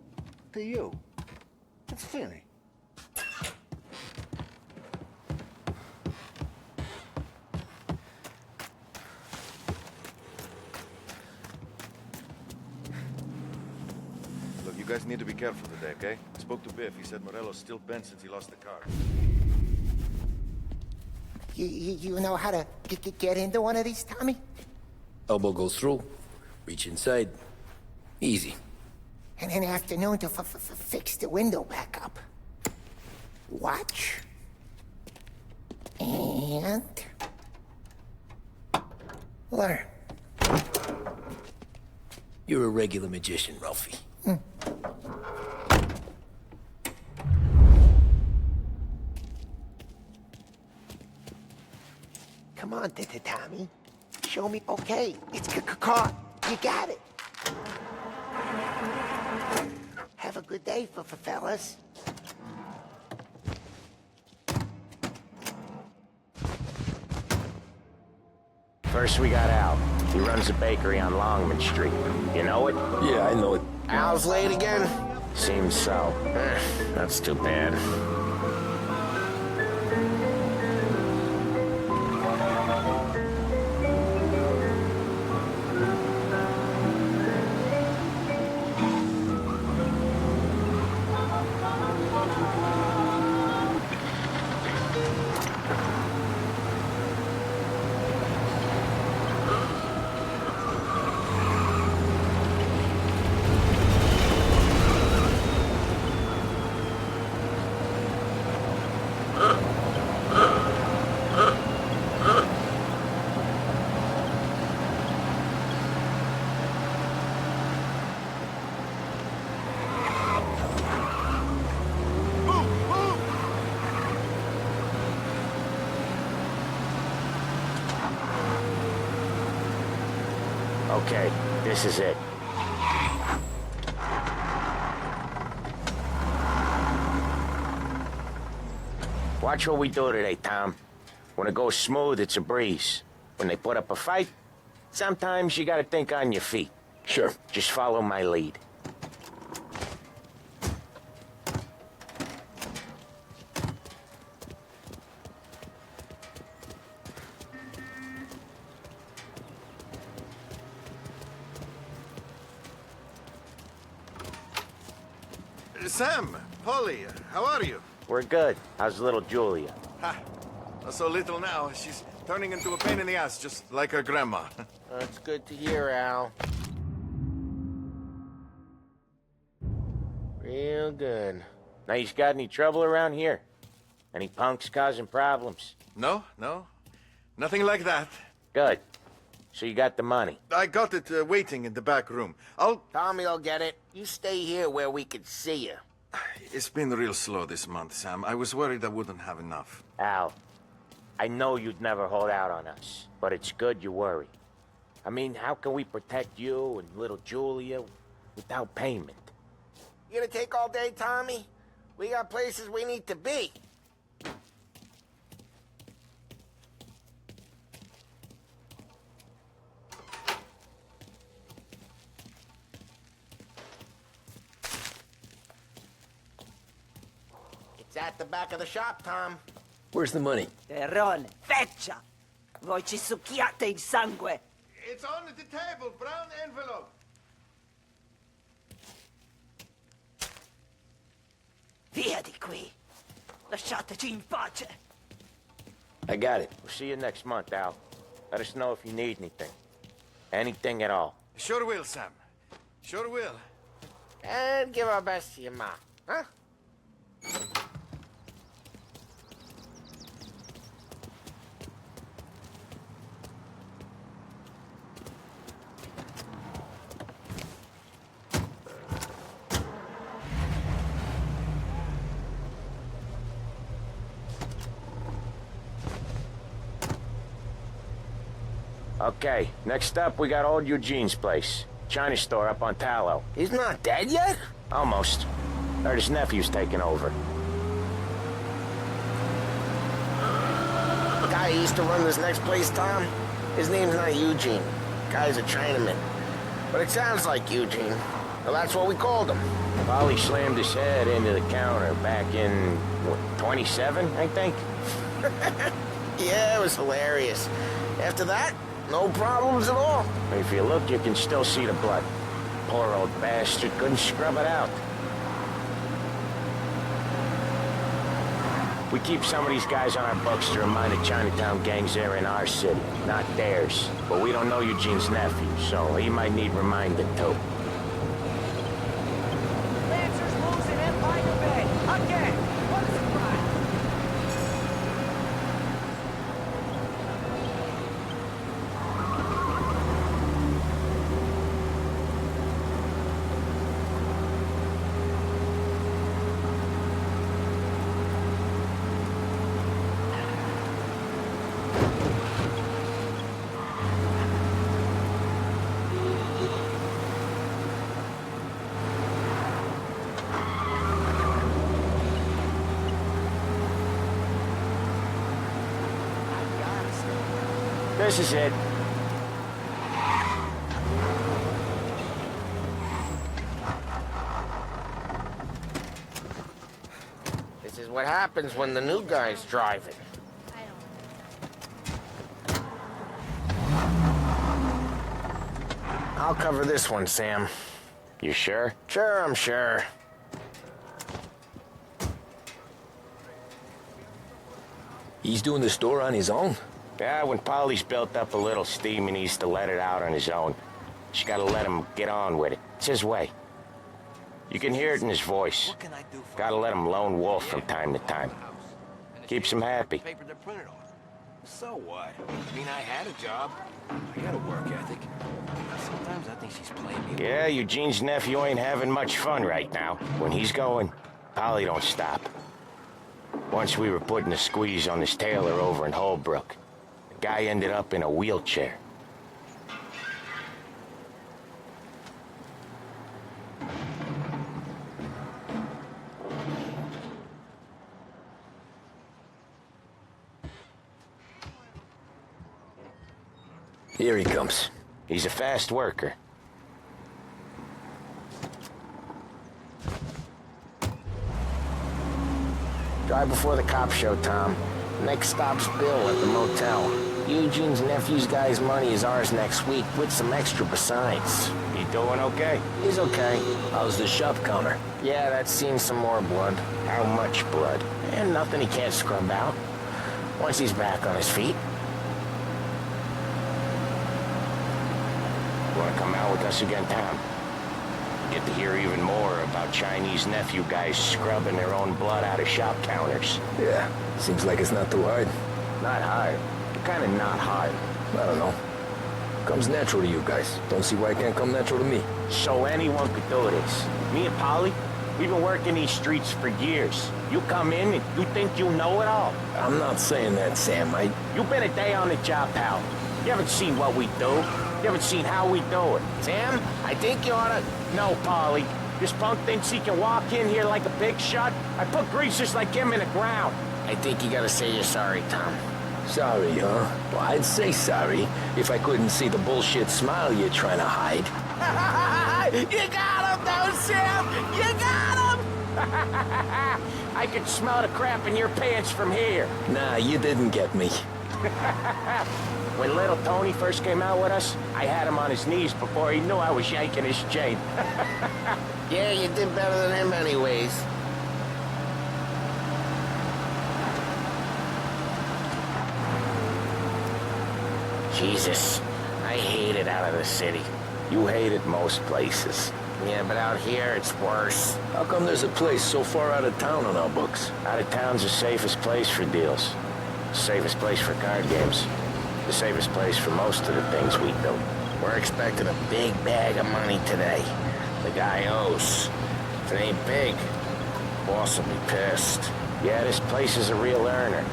Speaker 8: To you. It's Vinny.
Speaker 18: Look, you guys need to be careful today, okay? I spoke to Biff. He said Morello's still bent since he lost the car.
Speaker 13: You know how to get into one of these, Tommy?
Speaker 2: Elbow goes through. Reach inside. Easy.
Speaker 13: And an afternoon to fix the window back up. watch. And... learn.
Speaker 2: You're a regular magician, Ralphie.
Speaker 13: Come on, Tommy. Show me. Okay, it's caught. You got it. Have a good day, fellas.
Speaker 5: First we got Al. He runs a bakery on Longman Street. You know it?
Speaker 2: Yeah, I know it.
Speaker 5: Al's late again? Seems so. That's too bad. Okay, this is it. Watch what we do today, Tom. When it goes smooth, it's a breeze. When they put up a fight, sometimes you gotta think on your feet.
Speaker 2: Sure.
Speaker 5: Just follow my lead.
Speaker 18: Sam, Polly, how are you?
Speaker 5: We're good. How's little Julia?
Speaker 18: Ha! Not so little now. She's turning into a pain in the ass, just like her grandma.
Speaker 5: That's good to hear, Al. Real good. Now, you got any trouble around here? Any punks causing problems?
Speaker 18: No. Nothing like that.
Speaker 5: Good. So you got the money?
Speaker 18: I got it waiting in the back room.
Speaker 5: Tommy will get it. You stay here where we can see you.
Speaker 18: It's been real slow this month, Sam. I was worried I wouldn't have enough.
Speaker 5: Al, I know you'd never hold out on us, but it's good you worry. I mean, how can we protect you and little Julia without payment?
Speaker 13: You gonna take all day, Tommy? We got places we need to be. It's at the back of the shop, Tom.
Speaker 2: Where's the money?
Speaker 6: Terrone, feccia! Voi ci succhiate il sangue!
Speaker 18: It's on the table, brown envelope.
Speaker 6: Via di qui! Lasciateci in pace!
Speaker 5: I got it. We'll see you next month, Al. Let us know if you need anything. Anything at all.
Speaker 18: Sure will, Sam. Sure will.
Speaker 13: And give our best to your ma, huh?
Speaker 5: Okay, next up, we got old Eugene's place. China store up on Tallow.
Speaker 13: He's not dead yet?
Speaker 5: Almost. Heard his nephew's taking over.
Speaker 13: The guy who used to run this next place, Tom, his name's not Eugene. Guy's a Chinaman. But it sounds like Eugene. Well, that's what we called him.
Speaker 5: Polly slammed his head into the counter back in, what, 27, I think?
Speaker 13: Yeah, it was hilarious. After that, no problems at all.
Speaker 5: If you look, you can still see the blood. Poor old bastard couldn't scrub it out. We keep some of these guys on our books to remind the Chinatown gangs they're in our city, not theirs. But we don't know Eugene's nephew, so he might need reminding too.
Speaker 6: Lancers losing Empire Bay! Again! What a surprise!
Speaker 5: This is it.
Speaker 13: This is what happens when the new guy's driving. I'll cover this one, Sam.
Speaker 5: You sure?
Speaker 13: Sure, I'm sure.
Speaker 2: He's doing the store on his own?
Speaker 5: Yeah, when Polly's built up a little steam, he needs to let it out on his own. Just gotta let him get on with it. It's his way. You can hear it in his voice. Gotta let him lone wolf from time to time. Keeps him happy.
Speaker 11: Paper they're printed on. So what? I mean, I had a job. I got a work ethic. Sometimes I think she's playing me.
Speaker 5: Yeah, Eugene's nephew ain't having much fun right now. When he's going, Polly don't stop. Once we were putting a squeeze on this tailor over in Holbrook. The guy ended up in a wheelchair.
Speaker 2: Here he comes.
Speaker 5: He's a fast worker.
Speaker 13: Drive before the cops show, Tom. Next stop's Bill at the motel. Eugene's nephew's guy's money is ours next week, with some extra besides.
Speaker 5: He doing okay?
Speaker 13: He's okay.
Speaker 2: How's the shop counter?
Speaker 13: Yeah, that's seen some more blood.
Speaker 5: How much blood?
Speaker 13: And nothing he can't scrub out. Once he's back on his feet.
Speaker 5: Wanna come out with us again, Tom? Get to hear even more about Chinese nephew guys scrubbing their own blood out of shop counters.
Speaker 2: Yeah, seems like it's not too hard.
Speaker 5: Not hard. Kinda not hard.
Speaker 2: I don't know. Comes natural to you guys. Don't see why it can't come natural to me.
Speaker 5: So anyone could do this. Me and Polly, we've been working these streets for years. You come in and you think you know it all.
Speaker 2: I'm not saying that, Sam.
Speaker 5: You've been a day on the job, pal. You haven't seen what we do. You haven't seen how we do it.
Speaker 13: Sam, I think you oughta...
Speaker 5: No, Polly. This punk thinks he can walk in here like a big shot. I put greasers like him in the ground.
Speaker 13: I think you gotta say you're sorry, Tom.
Speaker 2: Sorry, huh? Well, I'd say sorry if I couldn't see the bullshit smile you're trying to hide.
Speaker 13: You got him, though, Sam! You got him!
Speaker 5: I could smell the crap in your pants from here.
Speaker 2: Nah, you didn't get me.
Speaker 5: When little Tony first came out with us, I had him on his knees before he knew I was yanking his chain.
Speaker 13: Yeah, you did better than him anyways. Jesus, I hate it out of the city.
Speaker 5: You hate it most places.
Speaker 13: Yeah, but out here, it's worse.
Speaker 2: How come there's a place so far out of town on our books?
Speaker 5: Out of town's the safest place for deals. The safest place for card games. The safest place for most of the things we do.
Speaker 13: We're expecting a big bag of money today. The guy owes. If it ain't big, boss will be pissed.
Speaker 5: Yeah, this place is a real earner.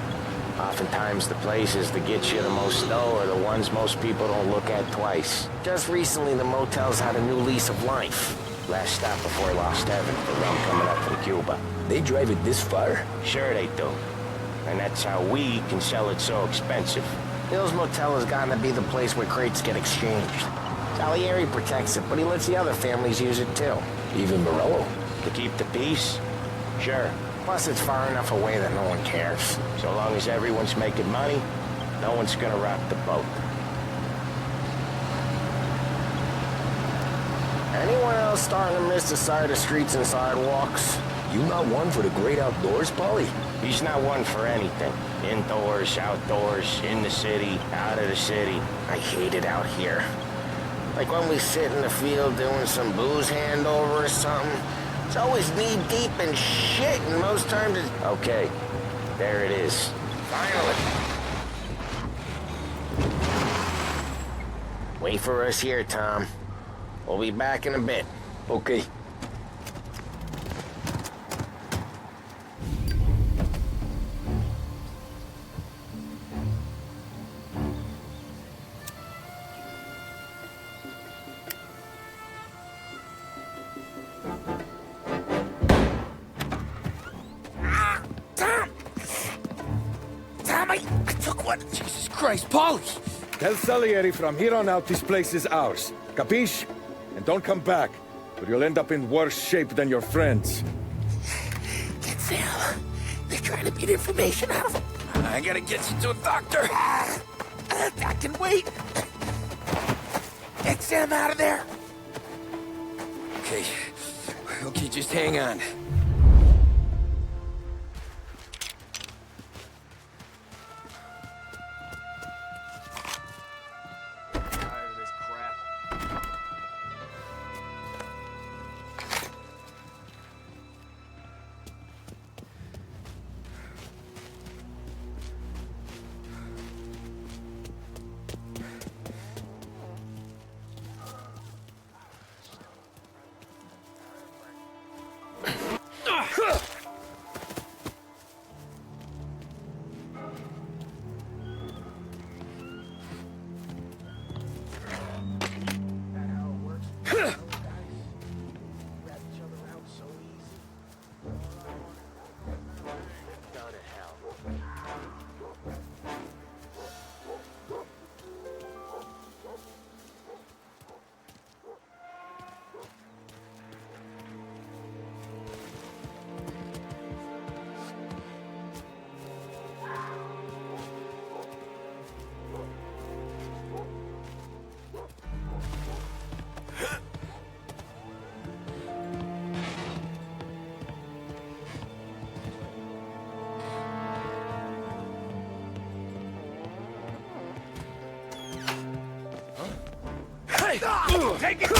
Speaker 5: Oftentimes the places that get you the most dough are the ones most people don't look at twice.
Speaker 13: Just recently, the motel's had a new lease of life.
Speaker 5: Last stop before Lost Heaven for rum coming up from Cuba.
Speaker 2: They drive it this far?
Speaker 5: Sure they do. And that's how we can sell it so expensive.
Speaker 13: Bill's Motel has gotten to be the place where crates get exchanged. Salieri protects it, but he lets the other families use it too.
Speaker 2: Even Morello?
Speaker 5: To keep the peace? Sure.
Speaker 13: Plus, it's far enough away that no one cares.
Speaker 5: So long as everyone's making money, no one's gonna rock the boat.
Speaker 13: Anyone else starting to miss the side of streets and sidewalks?
Speaker 2: You not one for the great outdoors, Polly?
Speaker 5: He's not one for anything. Indoors, outdoors, in the city, out of the city.
Speaker 13: I hate it out here. Like when we sit in the field doing some booze handover or something. It's always knee-deep in shit, and most times it's...
Speaker 5: Okay, there it is.
Speaker 13: Finally. Wait for us here, Tom. We'll be back in a bit.
Speaker 2: Okay.
Speaker 4: I took one. Jesus Christ, Polly!
Speaker 15: Tell Salieri from here on out this place is ours. Capiche? And don't come back, or you'll end up in worse shape than your friends.
Speaker 2: Get Sam. They're trying to beat information out of him. I gotta get you to a doctor. I can wait. Get Sam out of there. Okay. Okay, just hang on.
Speaker 15: Take it!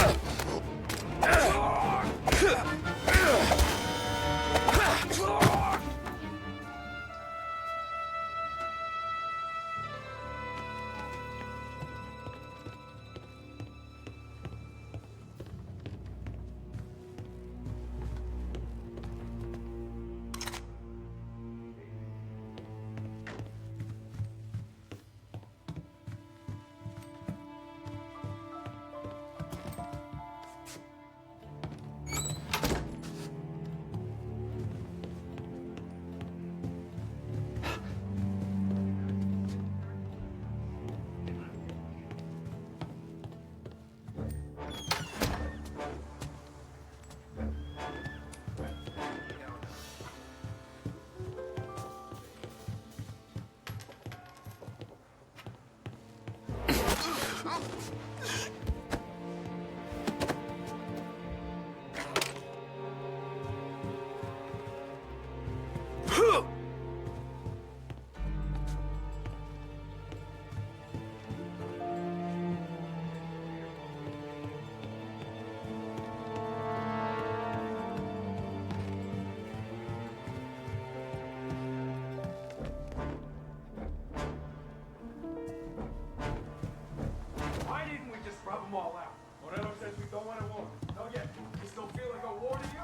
Speaker 4: Why didn't we just rub them all out? Morello says we don't want a war. No, yet. This don't feel like a war to you?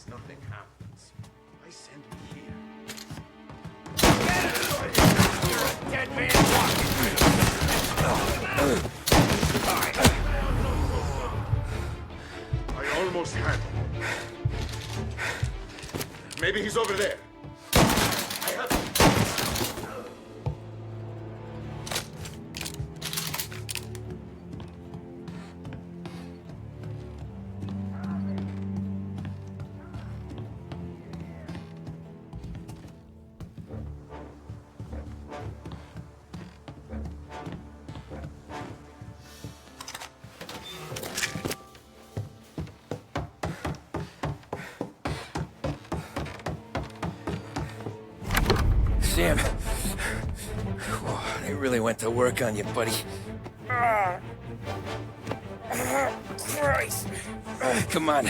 Speaker 4: Nothing happens. I send me here. You're a dead man walking. I almost had him. Maybe he's over there. I have him.
Speaker 2: Sam. They really went to work on you, buddy.
Speaker 15: Christ!
Speaker 2: Come on.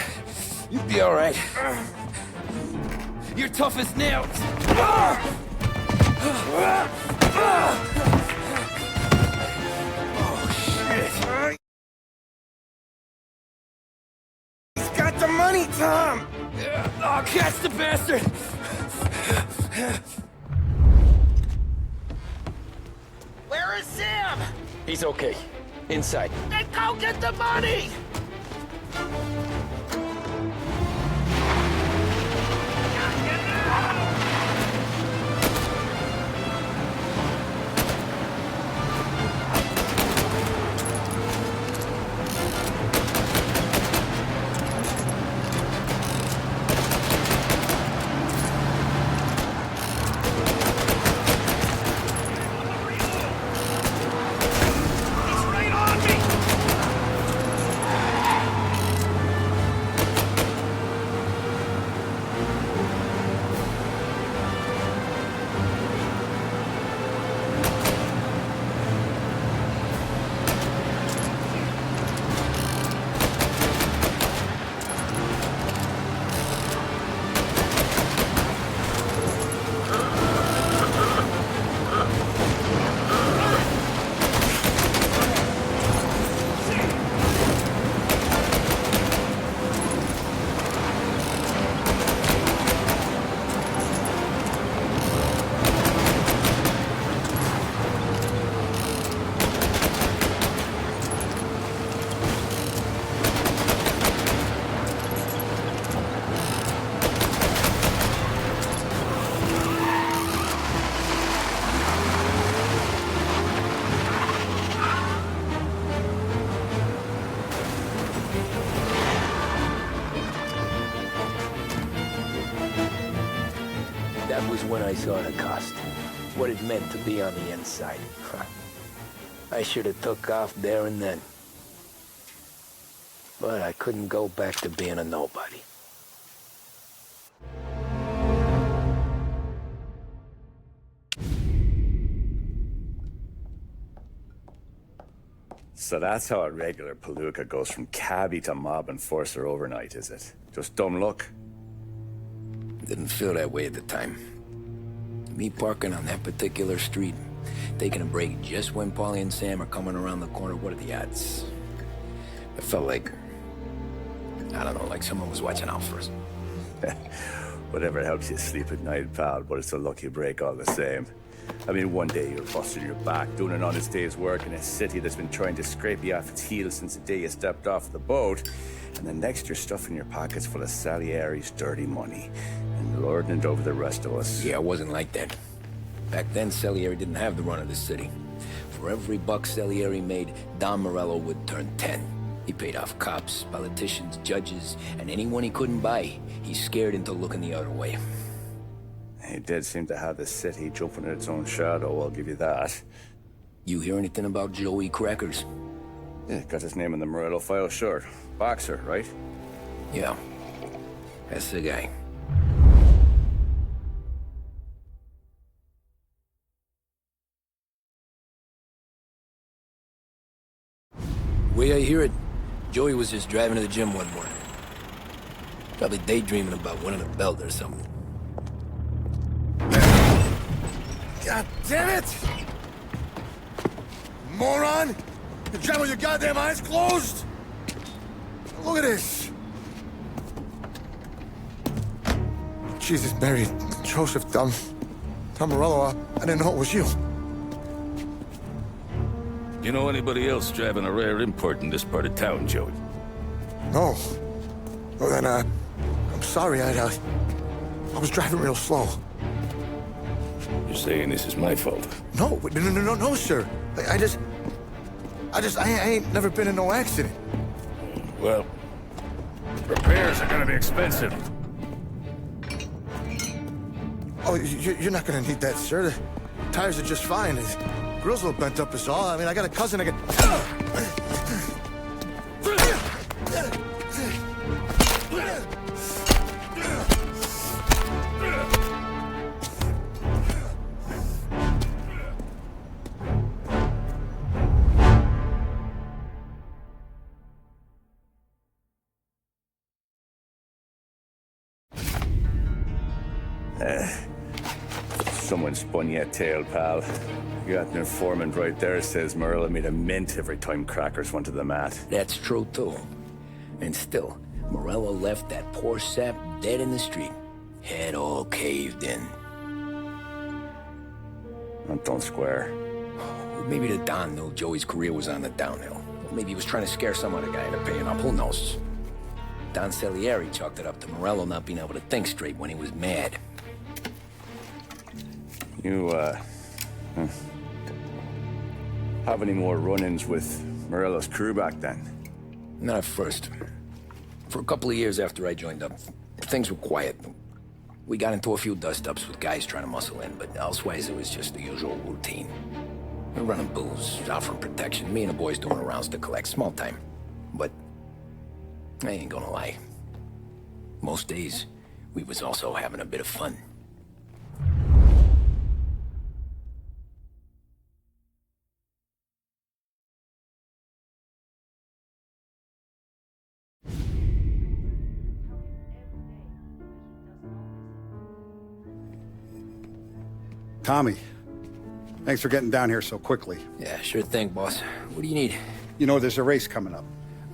Speaker 2: You'll be all right. You're tough as nails. Oh, shit.
Speaker 15: He's got the money, Tom!
Speaker 2: Oh, catch the bastard!
Speaker 5: Where is Sam?
Speaker 2: He's okay. Inside.
Speaker 5: Then go get the money!
Speaker 2: That was when I saw the cost. What it meant to be on the inside. I should have took off there and then. But I couldn't go back to being a nobody.
Speaker 1: So that's how a regular palooka goes from cabbie to mob enforcer overnight, is it? Just dumb luck?
Speaker 2: Didn't feel that way at the time. Me parking on that particular street, taking a break just when Paulie and Sam are coming around the corner, what are the odds? It felt like, I don't know, like someone was watching out for us.
Speaker 1: Whatever helps you sleep at night, pal, but it's a lucky break all the same. I mean, one day you're busting your back, doing an honest day's work in a city that's been trying to scrape you off its heels since the day you stepped off the boat, and the next you're stuffing your pockets full of Salieri's dirty money and lording it over the rest of us.
Speaker 2: Yeah, it wasn't like that. Back then, Salieri didn't have the run of the city. For every buck Salieri made, Don Morello would turn 10. He paid off cops, politicians, judges, and anyone he couldn't buy, he scared into looking the other way.
Speaker 1: He did seem to have the city jumping in its own shadow, I'll give you that.
Speaker 2: You hear anything about Joey Crackers?
Speaker 1: Yeah, got his name in the Morello file, sure. Boxer, right?
Speaker 2: Yeah, that's the guy. The way I hear it, Joey was just driving to the gym one morning. Probably daydreaming about winning a belt or something.
Speaker 10: God damn it! Moron! You driving with your goddamn eyes closed? Look at this! Jesus, Mary, Joseph, Tom Morello, I didn't know it was you.
Speaker 11: You know anybody else driving a rare import in this part of town, Joey?
Speaker 10: No. Well then, I'm sorry, I was driving real slow.
Speaker 11: You're saying this is my fault?
Speaker 10: No, no, sir. I ain't never been in no accident.
Speaker 11: Well, repairs are gonna be expensive.
Speaker 10: Oh, you're not gonna need that, sir. The tires are just fine. The grill's a little bent up is all. I mean, I got a cousin I can...
Speaker 1: Someone spun you a tail, pal. You got an informant right there says Morello made a mint every time Crackers went to the mat.
Speaker 2: That's true, too. And still, Morello left that poor sap dead in the street. Head all caved in.
Speaker 1: That don't square.
Speaker 2: Maybe the Don knew Joey's career was on the downhill. Maybe he was trying to scare some other guy into paying up. Who knows? Don Salieri chalked it up to Morello not being able to think straight when he was mad.
Speaker 1: You, have any more run-ins with Morello's crew back then?
Speaker 2: Not at first. For a couple of years after I joined up, things were quiet. We got into a few dust-ups with guys trying to muscle in, but elsewise it was just the usual routine. We're running booze, offering protection, me and the boys doing rounds to collect, small time. But I ain't gonna lie. Most days, we was also having a bit of fun.
Speaker 10: Tommy, thanks for getting down here so quickly.
Speaker 2: Yeah, sure thing, boss. What do you need?
Speaker 10: You know, there's a race coming up.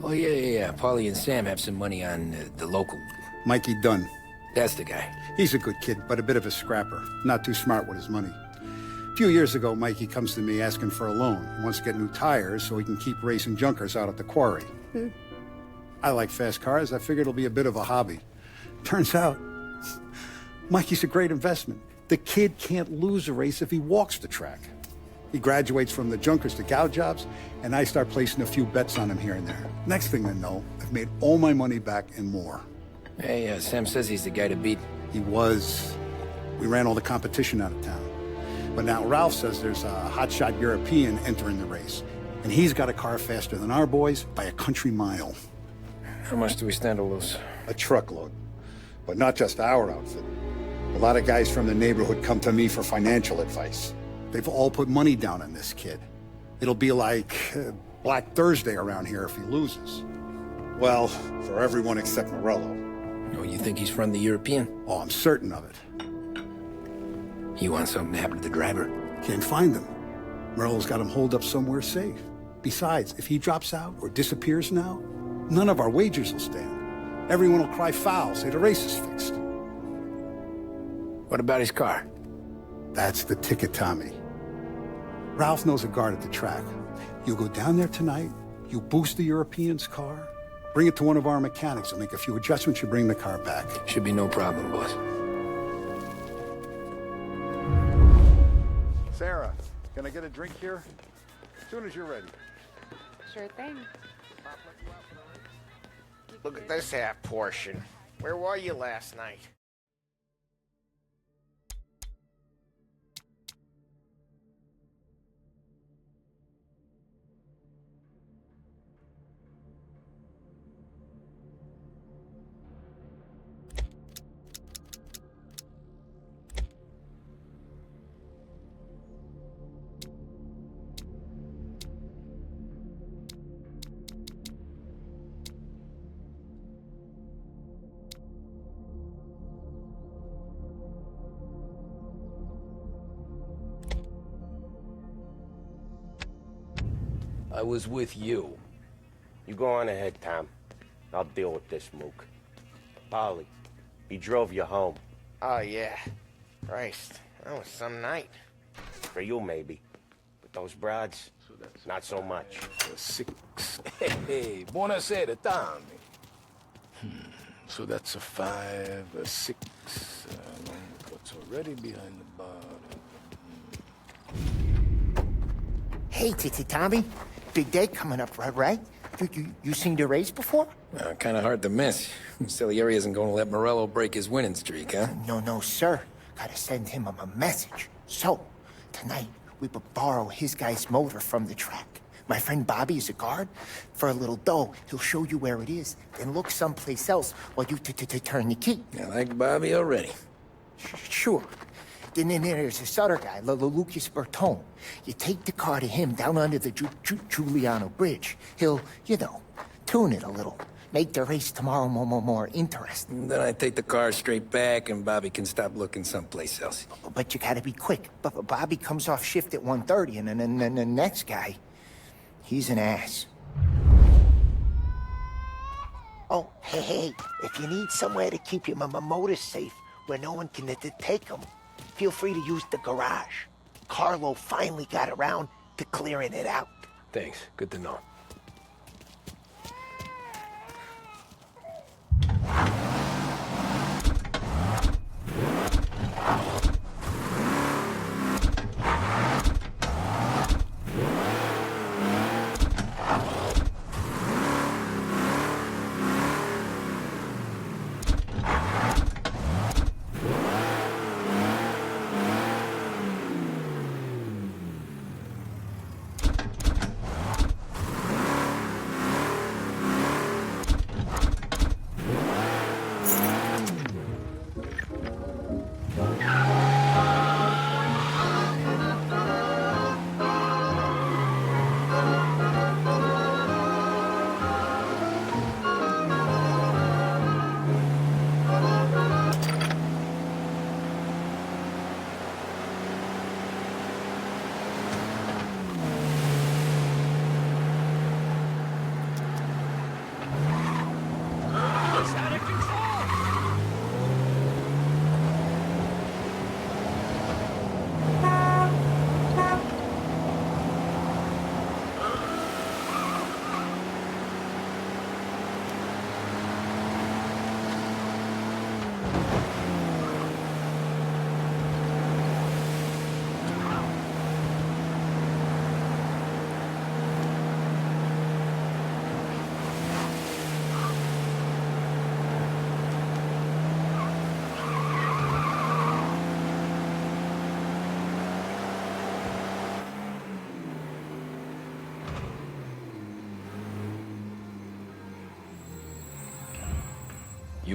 Speaker 2: Oh, yeah. Paulie and Sam have some money on the local.
Speaker 10: Mikey Dunn.
Speaker 2: That's the guy.
Speaker 10: He's a good kid, but a bit of a scrapper. Not too smart with his money. A few years ago, Mikey comes to me asking for a loan. He wants to get new tires so he can keep racing junkers out at the quarry. I like fast cars. I figured it'll be a bit of a hobby. Turns out, Mikey's a great investment. The kid can't lose a race if he walks the track. He graduates from the junkers to cow jobs, and I start placing a few bets on him here and there. Next thing I know, I've made all my money back and more.
Speaker 2: Hey, Sam says he's the guy to beat.
Speaker 10: He was. We ran all the competition out of town. But now Ralph says there's a hotshot European entering the race. And he's got a car faster than our boys by a country mile.
Speaker 2: How much do we stand to lose?
Speaker 10: A truckload. But not just our outfit. A lot of guys from the neighborhood come to me for financial advice. They've all put money down on this kid. It'll be like Black Thursday around here if he loses. Well, for everyone except Morello.
Speaker 2: Oh, you think he's from the European?
Speaker 10: Oh, I'm certain of it.
Speaker 2: You want something to happen to the driver?
Speaker 10: Can't find him. Morello's got him holed up somewhere safe. Besides, if he drops out or disappears now, none of our wagers will stand. Everyone will cry foul, say the race is fixed.
Speaker 2: What about his car?
Speaker 10: That's the ticket, Tommy. Ralph knows a guard at the track. You go down there tonight, you boost the European's car, bring it to one of our mechanics, and make a few adjustments, you bring the car back.
Speaker 2: Should be no problem, boss.
Speaker 10: Sarah, can I get a drink here? As soon as you're ready.
Speaker 16: Sure thing.
Speaker 13: Look at this half portion. Where were you last night?
Speaker 11: I was with you.
Speaker 5: You go on ahead, Tom. I'll deal with this mook. Polly, he drove you home.
Speaker 13: Oh, yeah. Christ, that was some night.
Speaker 5: For you, maybe. But those broads, not so much.
Speaker 11: 6. Hey, buonasera, Tommy. So that's a 5, a 6. What's already behind the bar?
Speaker 19: Hey, Tommy. Big day coming up, right? You seen the race before?
Speaker 2: Kind of hard to miss. Salieri isn't going to let Morello break his winning streak, huh?
Speaker 19: No, sir. Gotta send him a message. So, tonight, we borrow his guy's motor from the track. My friend Bobby is a guard. For a little dough, he'll show you where it is, then look someplace else while you turn the key.
Speaker 2: I like Bobby already.
Speaker 19: Sure. Then there's this other guy, Lucas Bertone. You take the car to him down under the Giuliano Bridge. He'll, tune it a little. Make the race tomorrow more interesting.
Speaker 2: Then I take the car straight back and Bobby can stop looking someplace else.
Speaker 19: But you gotta be quick. But Bobby comes off shift at 1:30, and then the next guy, he's an ass. Oh, hey, if you need somewhere to keep your motor safe where no one can take them, feel free to use the garage. Carlo finally got around to clearing it out.
Speaker 11: Thanks. Good to know.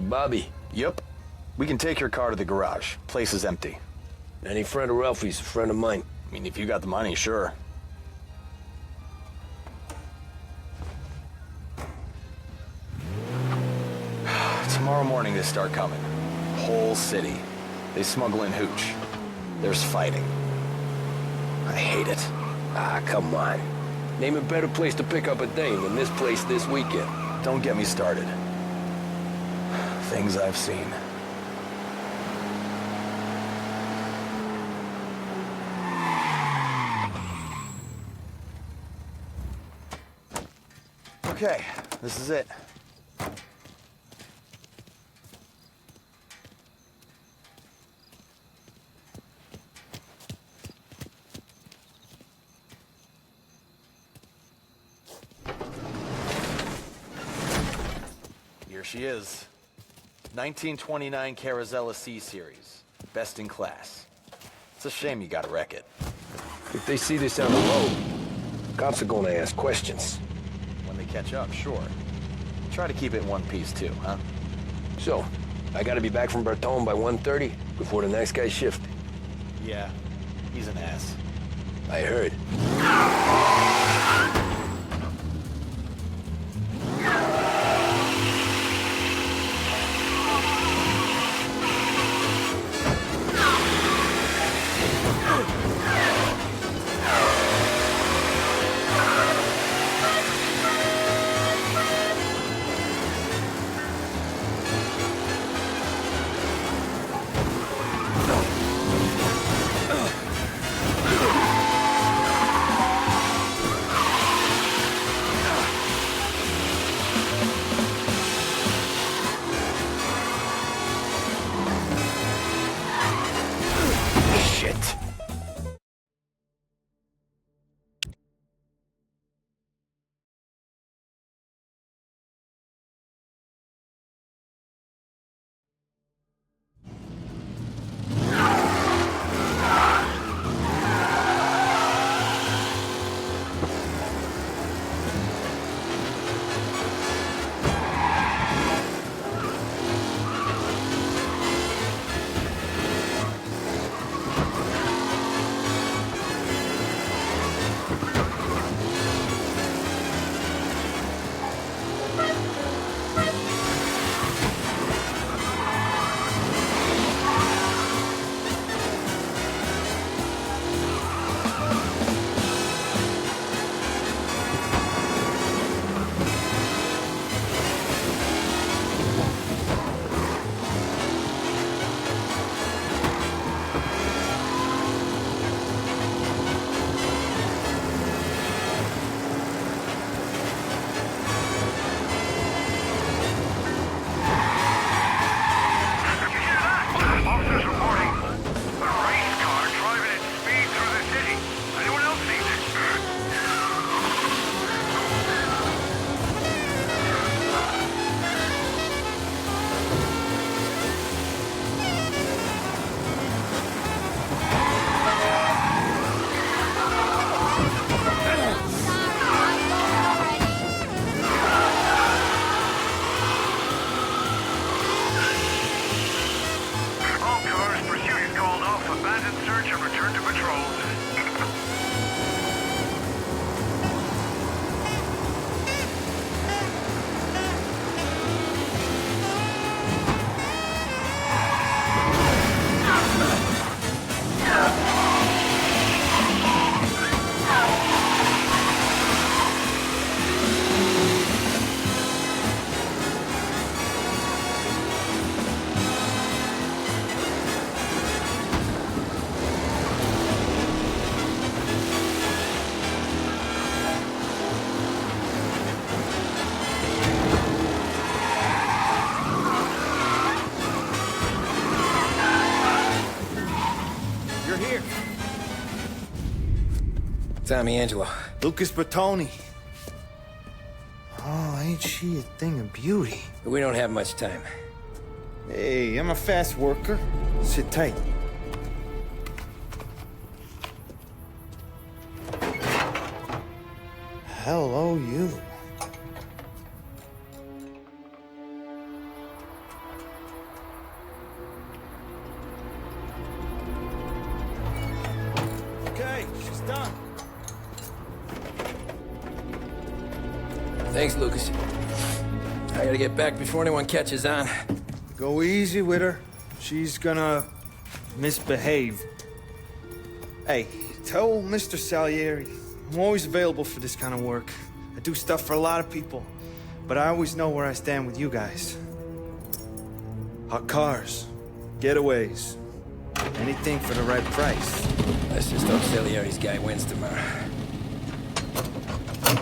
Speaker 16: Bobby?
Speaker 18: Yep. We can take your car to the garage. Place is empty.
Speaker 16: Any friend of Ralphie's, a friend of mine.
Speaker 18: I mean, if you got the money, sure. Tomorrow morning they start coming. Whole city. They smuggle in hooch. There's fighting. I hate it.
Speaker 16: Ah, come on. Name a better place to pick up a dame than this place this weekend.
Speaker 18: Don't get me started. Things I've seen. Okay, this is it. Here she is. 1929 Carazella C-Series. Best in class. It's a shame you gotta wreck it.
Speaker 16: If they see this on the road, cops are gonna ask questions.
Speaker 18: When they catch up, sure. Try to keep it in one piece too, huh?
Speaker 16: So, I gotta be back from Bertone by 1:30 before the next guy's shift.
Speaker 18: Yeah, he's an ass.
Speaker 16: I heard.
Speaker 2: Tommy Angelo.
Speaker 19: Lucas Bertoni. Oh, ain't she a thing of beauty?
Speaker 2: We don't have much time.
Speaker 19: Hey, I'm a fast worker. Sit tight. Hello, you.
Speaker 4: done.
Speaker 2: Thanks, Lucas. I gotta get back before anyone catches on.
Speaker 4: Go easy with her. She's gonna misbehave. Hey, tell Mr. Salieri I'm always available for this kind of work. I do stuff for a lot of people, but I always know where I stand with you guys. Hot cars, getaways, anything for the right price.
Speaker 2: Let's just hope Salieri's guy wins tomorrow.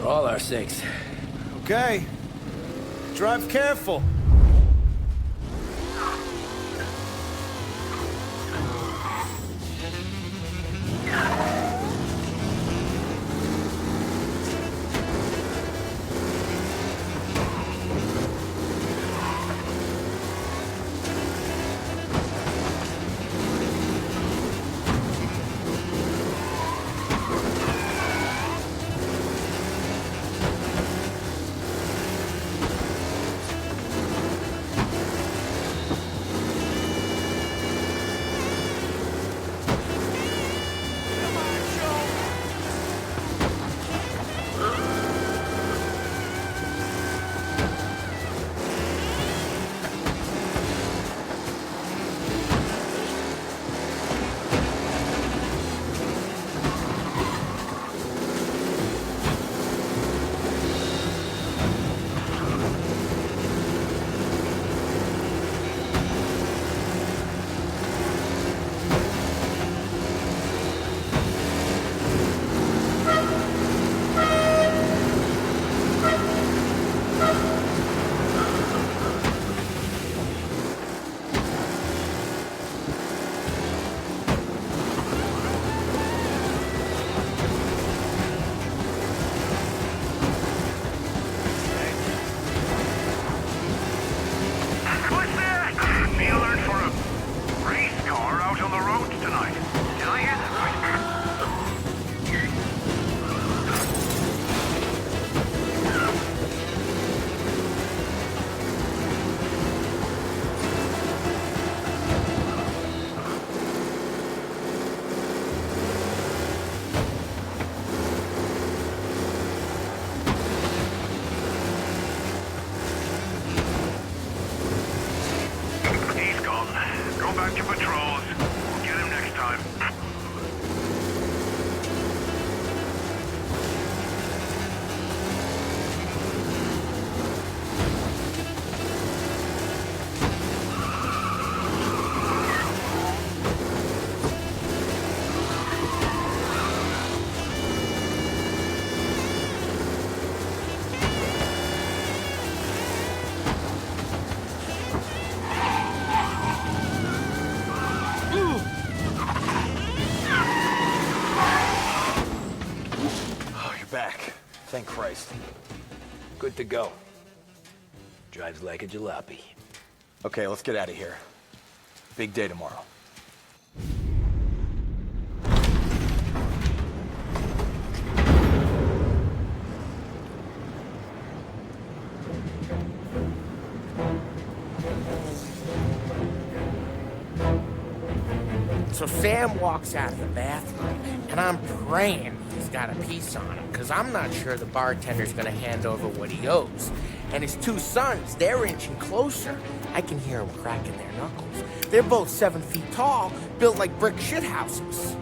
Speaker 2: For all our sakes.
Speaker 4: Okay. Drive careful.
Speaker 2: Thank Christ. Good to go. Drives like a jalopy.
Speaker 18: Okay, let's get out of here. Big day tomorrow.
Speaker 19: So Sam walks out of the bathroom, and I'm praying he's got a piece on him, because I'm not sure the bartender's gonna hand over what he owes. And his two sons, they're inching closer. I can hear them cracking their knuckles. They're both 7 feet tall, built like brick shithouses.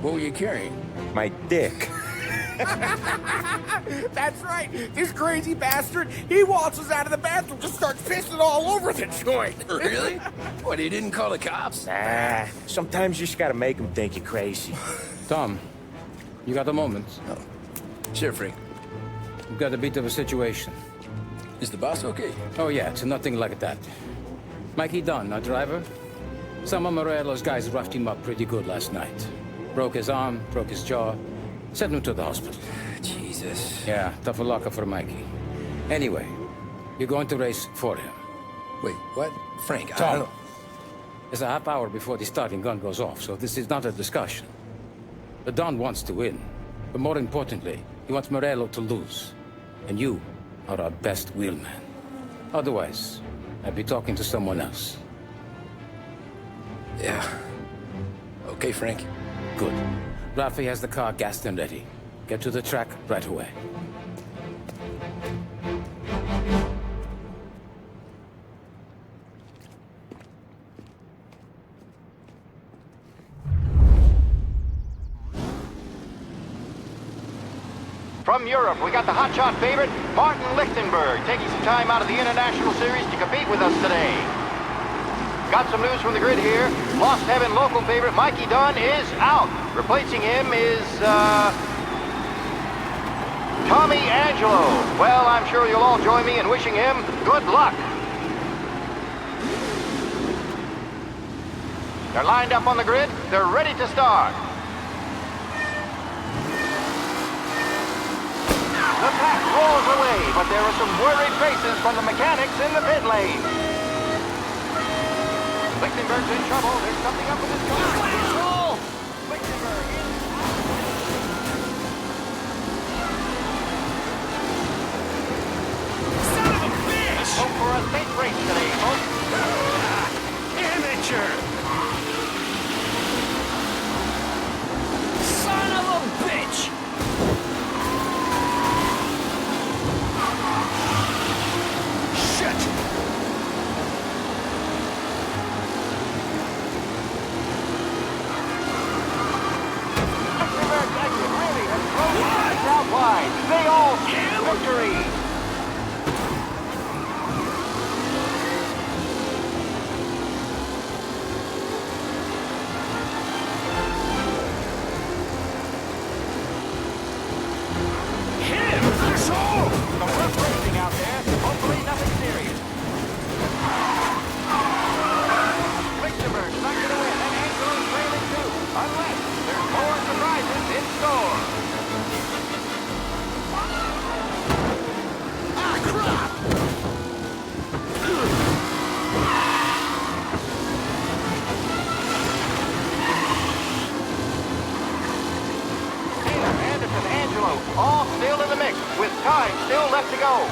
Speaker 2: What were you carrying?
Speaker 4: My dick.
Speaker 19: That's right. This crazy bastard, he waltzes out of the bathroom, just starts pissing all over the joint.
Speaker 2: Really? What, he didn't call the cops?
Speaker 5: Nah, sometimes you just gotta make them think you're crazy.
Speaker 17: Tom, you got a moment?
Speaker 2: No. Sure, Frank.
Speaker 17: We've got a bit of a situation.
Speaker 2: Is the boss okay?
Speaker 17: Oh yeah, it's nothing like that. Mikey Dunn, our driver. Some of Morello's guys roughed him up pretty good last night. Broke his arm, broke his jaw. Sent him to the hospital.
Speaker 2: Jesus.
Speaker 17: Yeah, tough luck for Mikey. Anyway, you're going to race for him.
Speaker 2: Wait, what? Frank, I
Speaker 17: Tom,
Speaker 2: don't...
Speaker 17: it's a half hour before the starting gun goes off, so this is not a discussion. The Don wants to win, but more importantly, he wants Morello to lose. And you are our best wheelman. Otherwise, I'd be talking to someone else.
Speaker 2: Yeah. Okay, Frank.
Speaker 17: Good. Rafi has the car gassed and ready. Get to the track right away.
Speaker 20: From Europe, we got the hotshot favorite, Martin Lichtenberg, taking some time out of the International Series to compete with us today. Got some news from the grid here. Lost Heaven local favorite Mikey Dunn is out. Replacing him is, Tommy Angelo. Well, I'm sure you'll all join me in wishing him good luck. They're lined up on the grid. They're ready to start. The pack rolls away, but there are some worried faces from the mechanics in the pit lane. Lichtenberg's in trouble. There's something up with his car. Lichtenberg in.
Speaker 5: Son of a bitch!
Speaker 20: Let's hope for a safe race today, folks.
Speaker 5: Amateur! Son of a bitch!
Speaker 20: Out wide. They all get victory.
Speaker 5: Him! Asshole!
Speaker 20: Some rough racing out there. Hopefully nothing serious. Lichtenberg's not going to win, and Angelo's trailing too. Unless there's more surprises in store. All still in the mix, with time still left to go.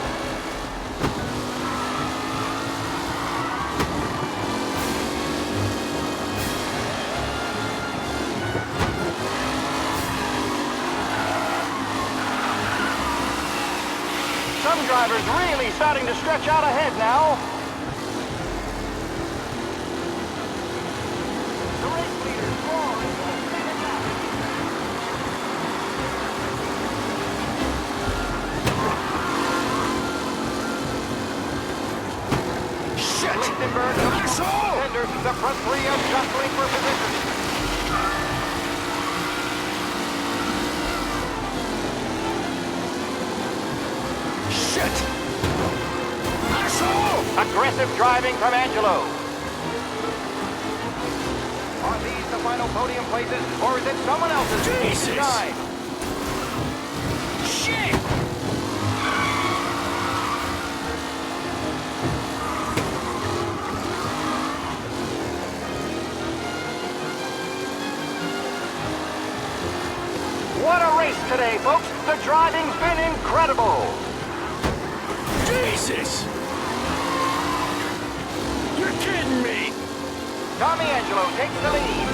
Speaker 20: Some drivers really starting to stretch out ahead now. The race leaders fall into the second lap. Lichtenberg, the front three are jostling for position.
Speaker 5: Shit! Asshole!
Speaker 20: Aggressive driving from Angelo. Are these the final podium places, or is it someone else's
Speaker 5: Jesus!
Speaker 20: time?
Speaker 5: Shit!
Speaker 20: What a race today, folks. The driving's been incredible.
Speaker 5: Jesus! You're kidding me!
Speaker 20: Tommy Angelo takes the lead.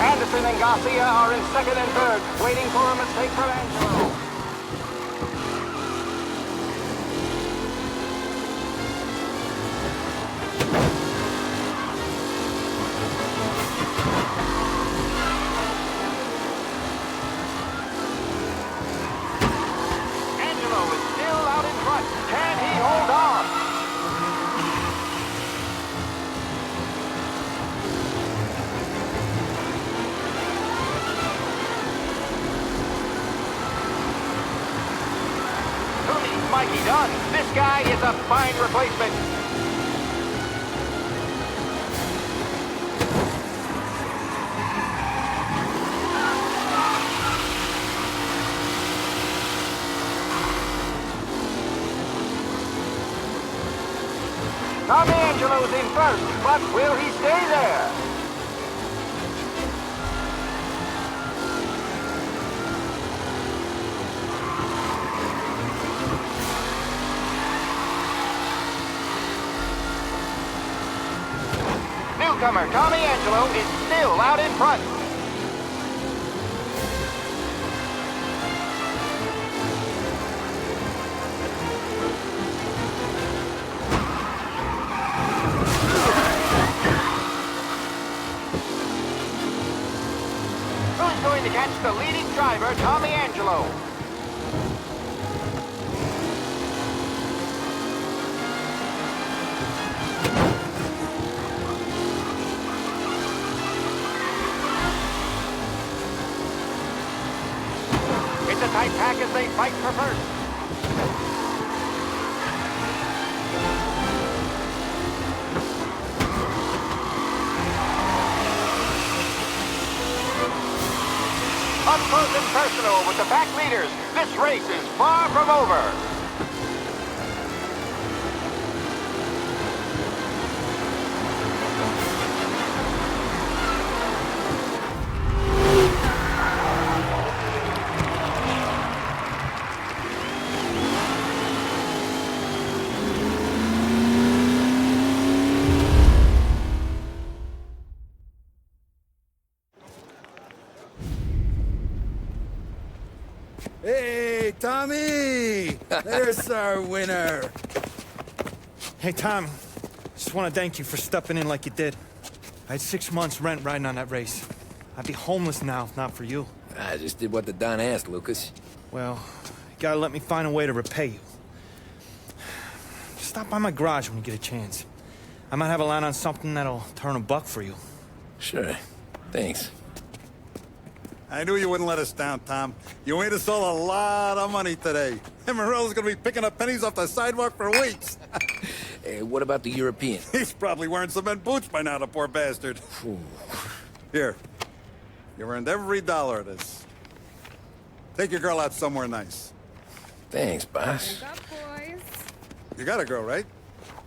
Speaker 20: Anderson and Garcia are in second and third, waiting for a mistake from Angelo. Can he hold on? Who needs Mikey Dunn? This guy is a fine replacement. Tommy Angelo's in first, but will he stay there? New newcomer, Tommy Angelo, is still out in front. Who's going to catch the leading driver, Tommy Angelo? It's a tight pack as they fight for first. Up close and personal with the pack leaders. This race is far from over.
Speaker 10: Hey, Tommy! There's our winner.
Speaker 4: Hey, Tom. Just want to thank you for stepping in like you did. I had 6 months rent riding on that race. I'd be homeless now if not for you.
Speaker 2: I just did what the Don asked, Lucas.
Speaker 4: Well, you gotta let me find a way to repay you. Just stop by my garage when you get a chance. I might have a line on something that'll turn $1 for you.
Speaker 2: Sure. Thanks.
Speaker 10: I knew you wouldn't let us down, Tom. You made us all a lot of money today. And Morello's gonna be picking up pennies off the sidewalk for weeks.
Speaker 2: Hey, what about the European?
Speaker 10: He's probably wearing cement boots by now, the poor bastard. Here. You earned every dollar of this. Take your girl out somewhere nice.
Speaker 2: Thanse, boss.
Speaker 21: Boys.
Speaker 10: You got a girl, right?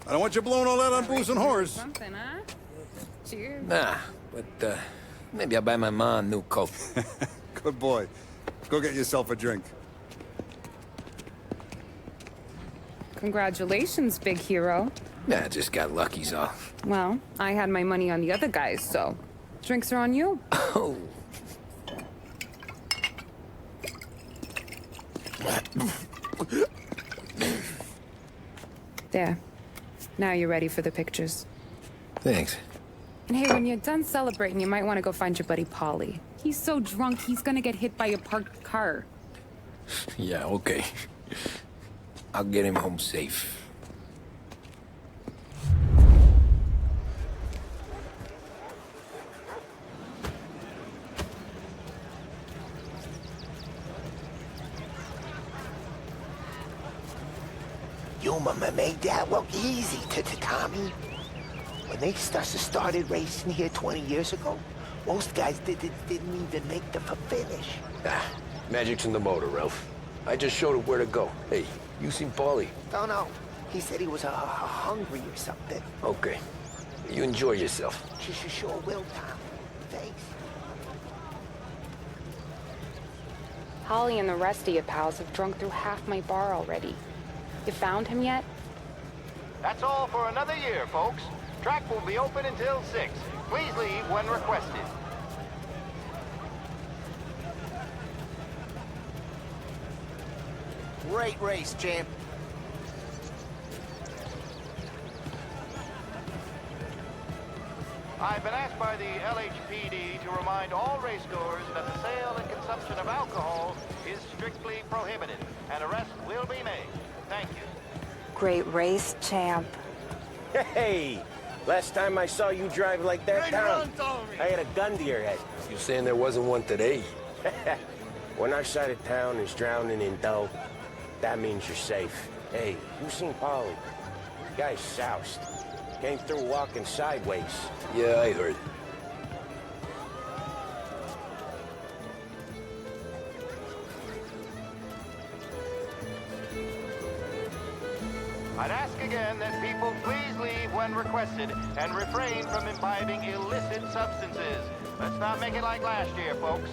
Speaker 10: I don't want you blowing all that on booze and whores.
Speaker 21: Something, huh? Cheers.
Speaker 2: Nah, but, maybe I'll buy my ma a new coat.
Speaker 10: Good boy. Go get yourself a drink.
Speaker 21: Congratulations, big hero.
Speaker 2: Nah, just got lucky's all.
Speaker 21: Well, I had my money on the other guys, so drinks are on you.
Speaker 2: Oh.
Speaker 21: There. Now you're ready for the pictures.
Speaker 2: Thanks.
Speaker 21: And hey, when you're done celebrating, you might want to go find your buddy Paulie. He's so drunk, he's gonna get hit by a parked car.
Speaker 2: Yeah, okay. I'll get him home safe.
Speaker 13: Your mama made that look easy to Tommy. When they started racing here 20 years ago, most guys didn't even make the finish.
Speaker 16: Ah, magic's in the motor, Ralph. I just showed him where to go. Hey, you seen Paulie?
Speaker 13: Oh, no. He said he was hungry or something.
Speaker 16: Okay. You enjoy yourself.
Speaker 13: Sure will, Tom. Thanks.
Speaker 21: Holly and the rest of your pals have drunk through half my bar already. You found him yet?
Speaker 20: That's all for another year, folks. Track will be open until 6. Please leave when requested.
Speaker 9: Great race, champ.
Speaker 20: I've been asked by the LHPD to remind all racegoers that the sale and consumption of alcohol is strictly prohibited. An arrest will be made. Thank you.
Speaker 3: Great race, champ.
Speaker 5: Hey! Last time I saw you drive like that down, I had a gun to your head.
Speaker 16: You saying there wasn't one today?
Speaker 5: When our side of town is drowning in dough, that means you're safe. Hey, you seen Paulie? Guy's soused. Came through walking sideways.
Speaker 16: Yeah, I heard.
Speaker 20: I'd ask again that people please leave when requested and refrain from imbibing illicit substances. Let's not make it like last year, folks.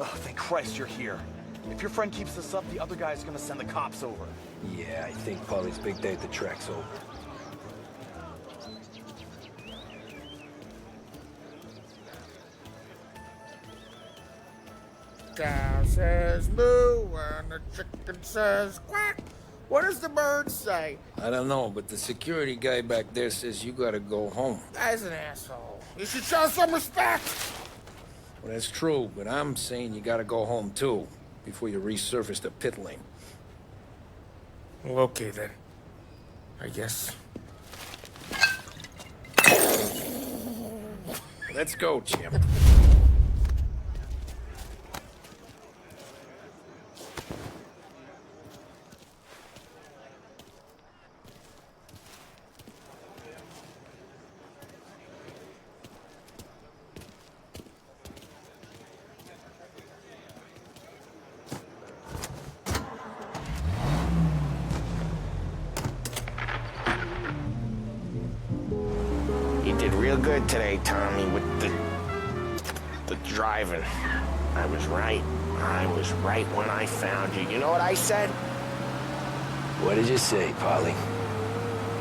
Speaker 18: Oh, thank Christ you're here. If your friend keeps this up, the other guy's gonna send the cops over.
Speaker 16: Yeah, I think Polly's big day at the track's over.
Speaker 14: Cow says moo and the chicken says quack. What does the bird say?
Speaker 2: I don't know, but the security guy back there says you gotta go home.
Speaker 14: Guy's an asshole. You should show some respect.
Speaker 2: Well, that's true, but I'm saying you gotta go home too, before you resurface the pit lane.
Speaker 14: Well, okay then. I guess.
Speaker 2: Let's go, champ.
Speaker 5: You did real good today, Tommy, with the driving. I was right. I was right when I found you. You know what I said?
Speaker 16: What did you say, Polly?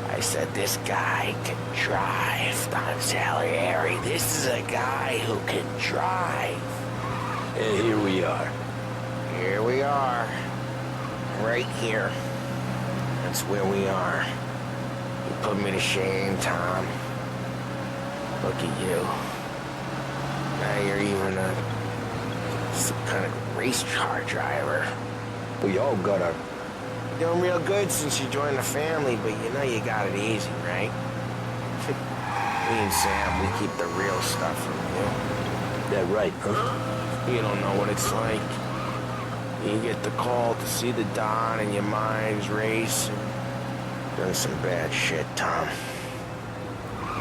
Speaker 5: I said, this guy can drive, Don Salieri. This is a guy who can drive.
Speaker 16: And here we are.
Speaker 5: Here we are. Right here. That's where we are. You put me to shame, Tom. Look at you. Now you're even some kind of race car driver.
Speaker 16: We all got our...
Speaker 5: You're doing real good since you joined the family, but you know you got it easy, right? Me and Sam, we keep the real stuff from you.
Speaker 16: That right, huh?
Speaker 5: You don't know what it's like. You get the call to see the Don and your mind's race. Done some bad shit, Tom.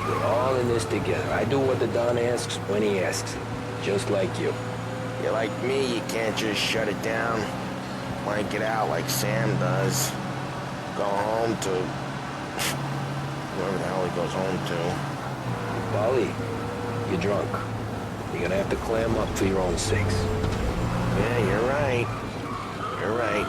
Speaker 16: We're all in this together. I do what the Don asks when he asks it. Just like you.
Speaker 5: You're like me, you can't just shut it down. Blank it out like Sam does. Go home to... wherever the hell he goes home to.
Speaker 16: Polly, you're drunk. You're gonna have to clam up for your own sakes.
Speaker 5: Yeah, you're right. You're right.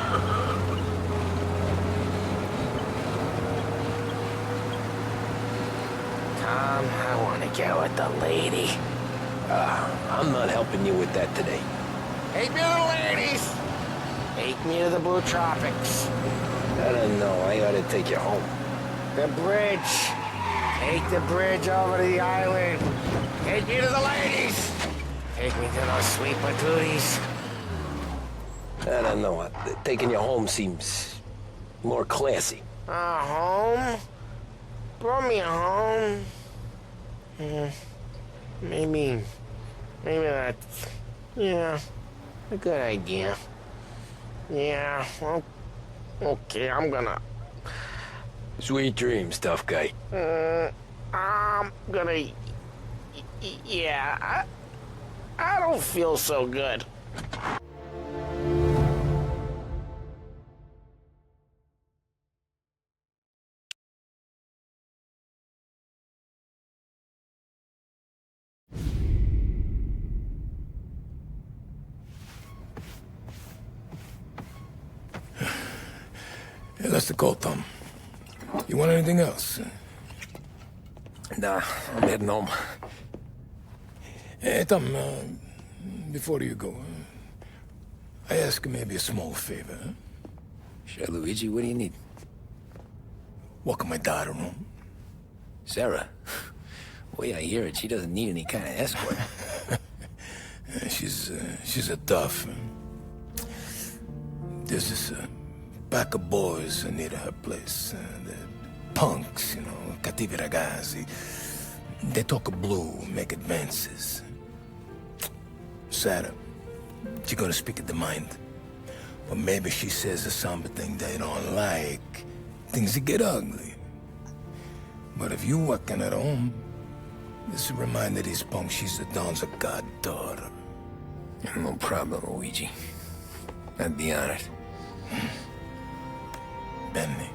Speaker 5: Tom, I want to get with the lady.
Speaker 16: I'm not helping you with that today.
Speaker 5: Take me to the ladies! Take me to the Blue Tropics.
Speaker 16: I don't know. I ought to take you home.
Speaker 5: The bridge. Take the bridge over to the island. Take me to the ladies. Take me to those sweet patooties.
Speaker 16: I don't know. Taking you home seems more classy.
Speaker 5: Home? Brought me home. Maybe that's, yeah, a good idea. Yeah, well, okay, I'm gonna...
Speaker 16: Sweet dreams, tough guy.
Speaker 5: I'm gonna... Yeah, I don't feel so good.
Speaker 17: Hey, that's the call, Tom. You want anything else?
Speaker 2: Nah, I'm heading home.
Speaker 17: Hey, Tom, before you go, I ask maybe a small favor. Huh?
Speaker 2: Sure, Luigi, what do you need?
Speaker 17: Walk my daughter home.
Speaker 2: Sarah? Way I hear it, she doesn't need any kind of escort.
Speaker 17: She's a tough. There's this pack of boys near her place. The punks, you know, cattivi ragazzi. They talk blue, make advances. Sarah, she gonna speak at the mind. Or maybe she says something they don't like. Things that get ugly. But if you walking at home, this reminder these punks she's the Don's a goddaughter.
Speaker 2: No problem, Luigi. I'd be honored.
Speaker 17: Benny.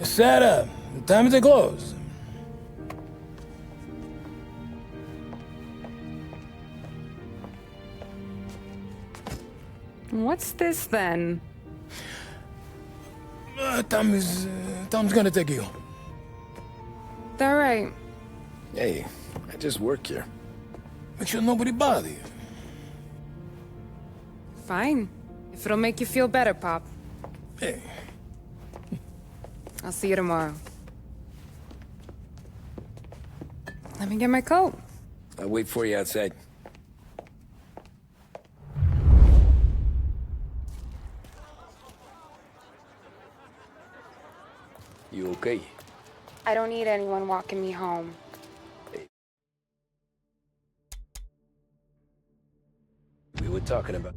Speaker 17: Sarah, the time to close.
Speaker 21: What's this then?
Speaker 11: Tom's gonna take you.
Speaker 21: All right.
Speaker 2: Hey, I just work here.
Speaker 11: Make sure nobody bother you.
Speaker 21: Fine. If it'll make you feel better, Pop.
Speaker 11: Hey.
Speaker 21: I'll see you tomorrow. Let me get my coat.
Speaker 2: I'll wait for you outside. You okay?
Speaker 21: I don't need anyone walking me home.
Speaker 2: We were talking about...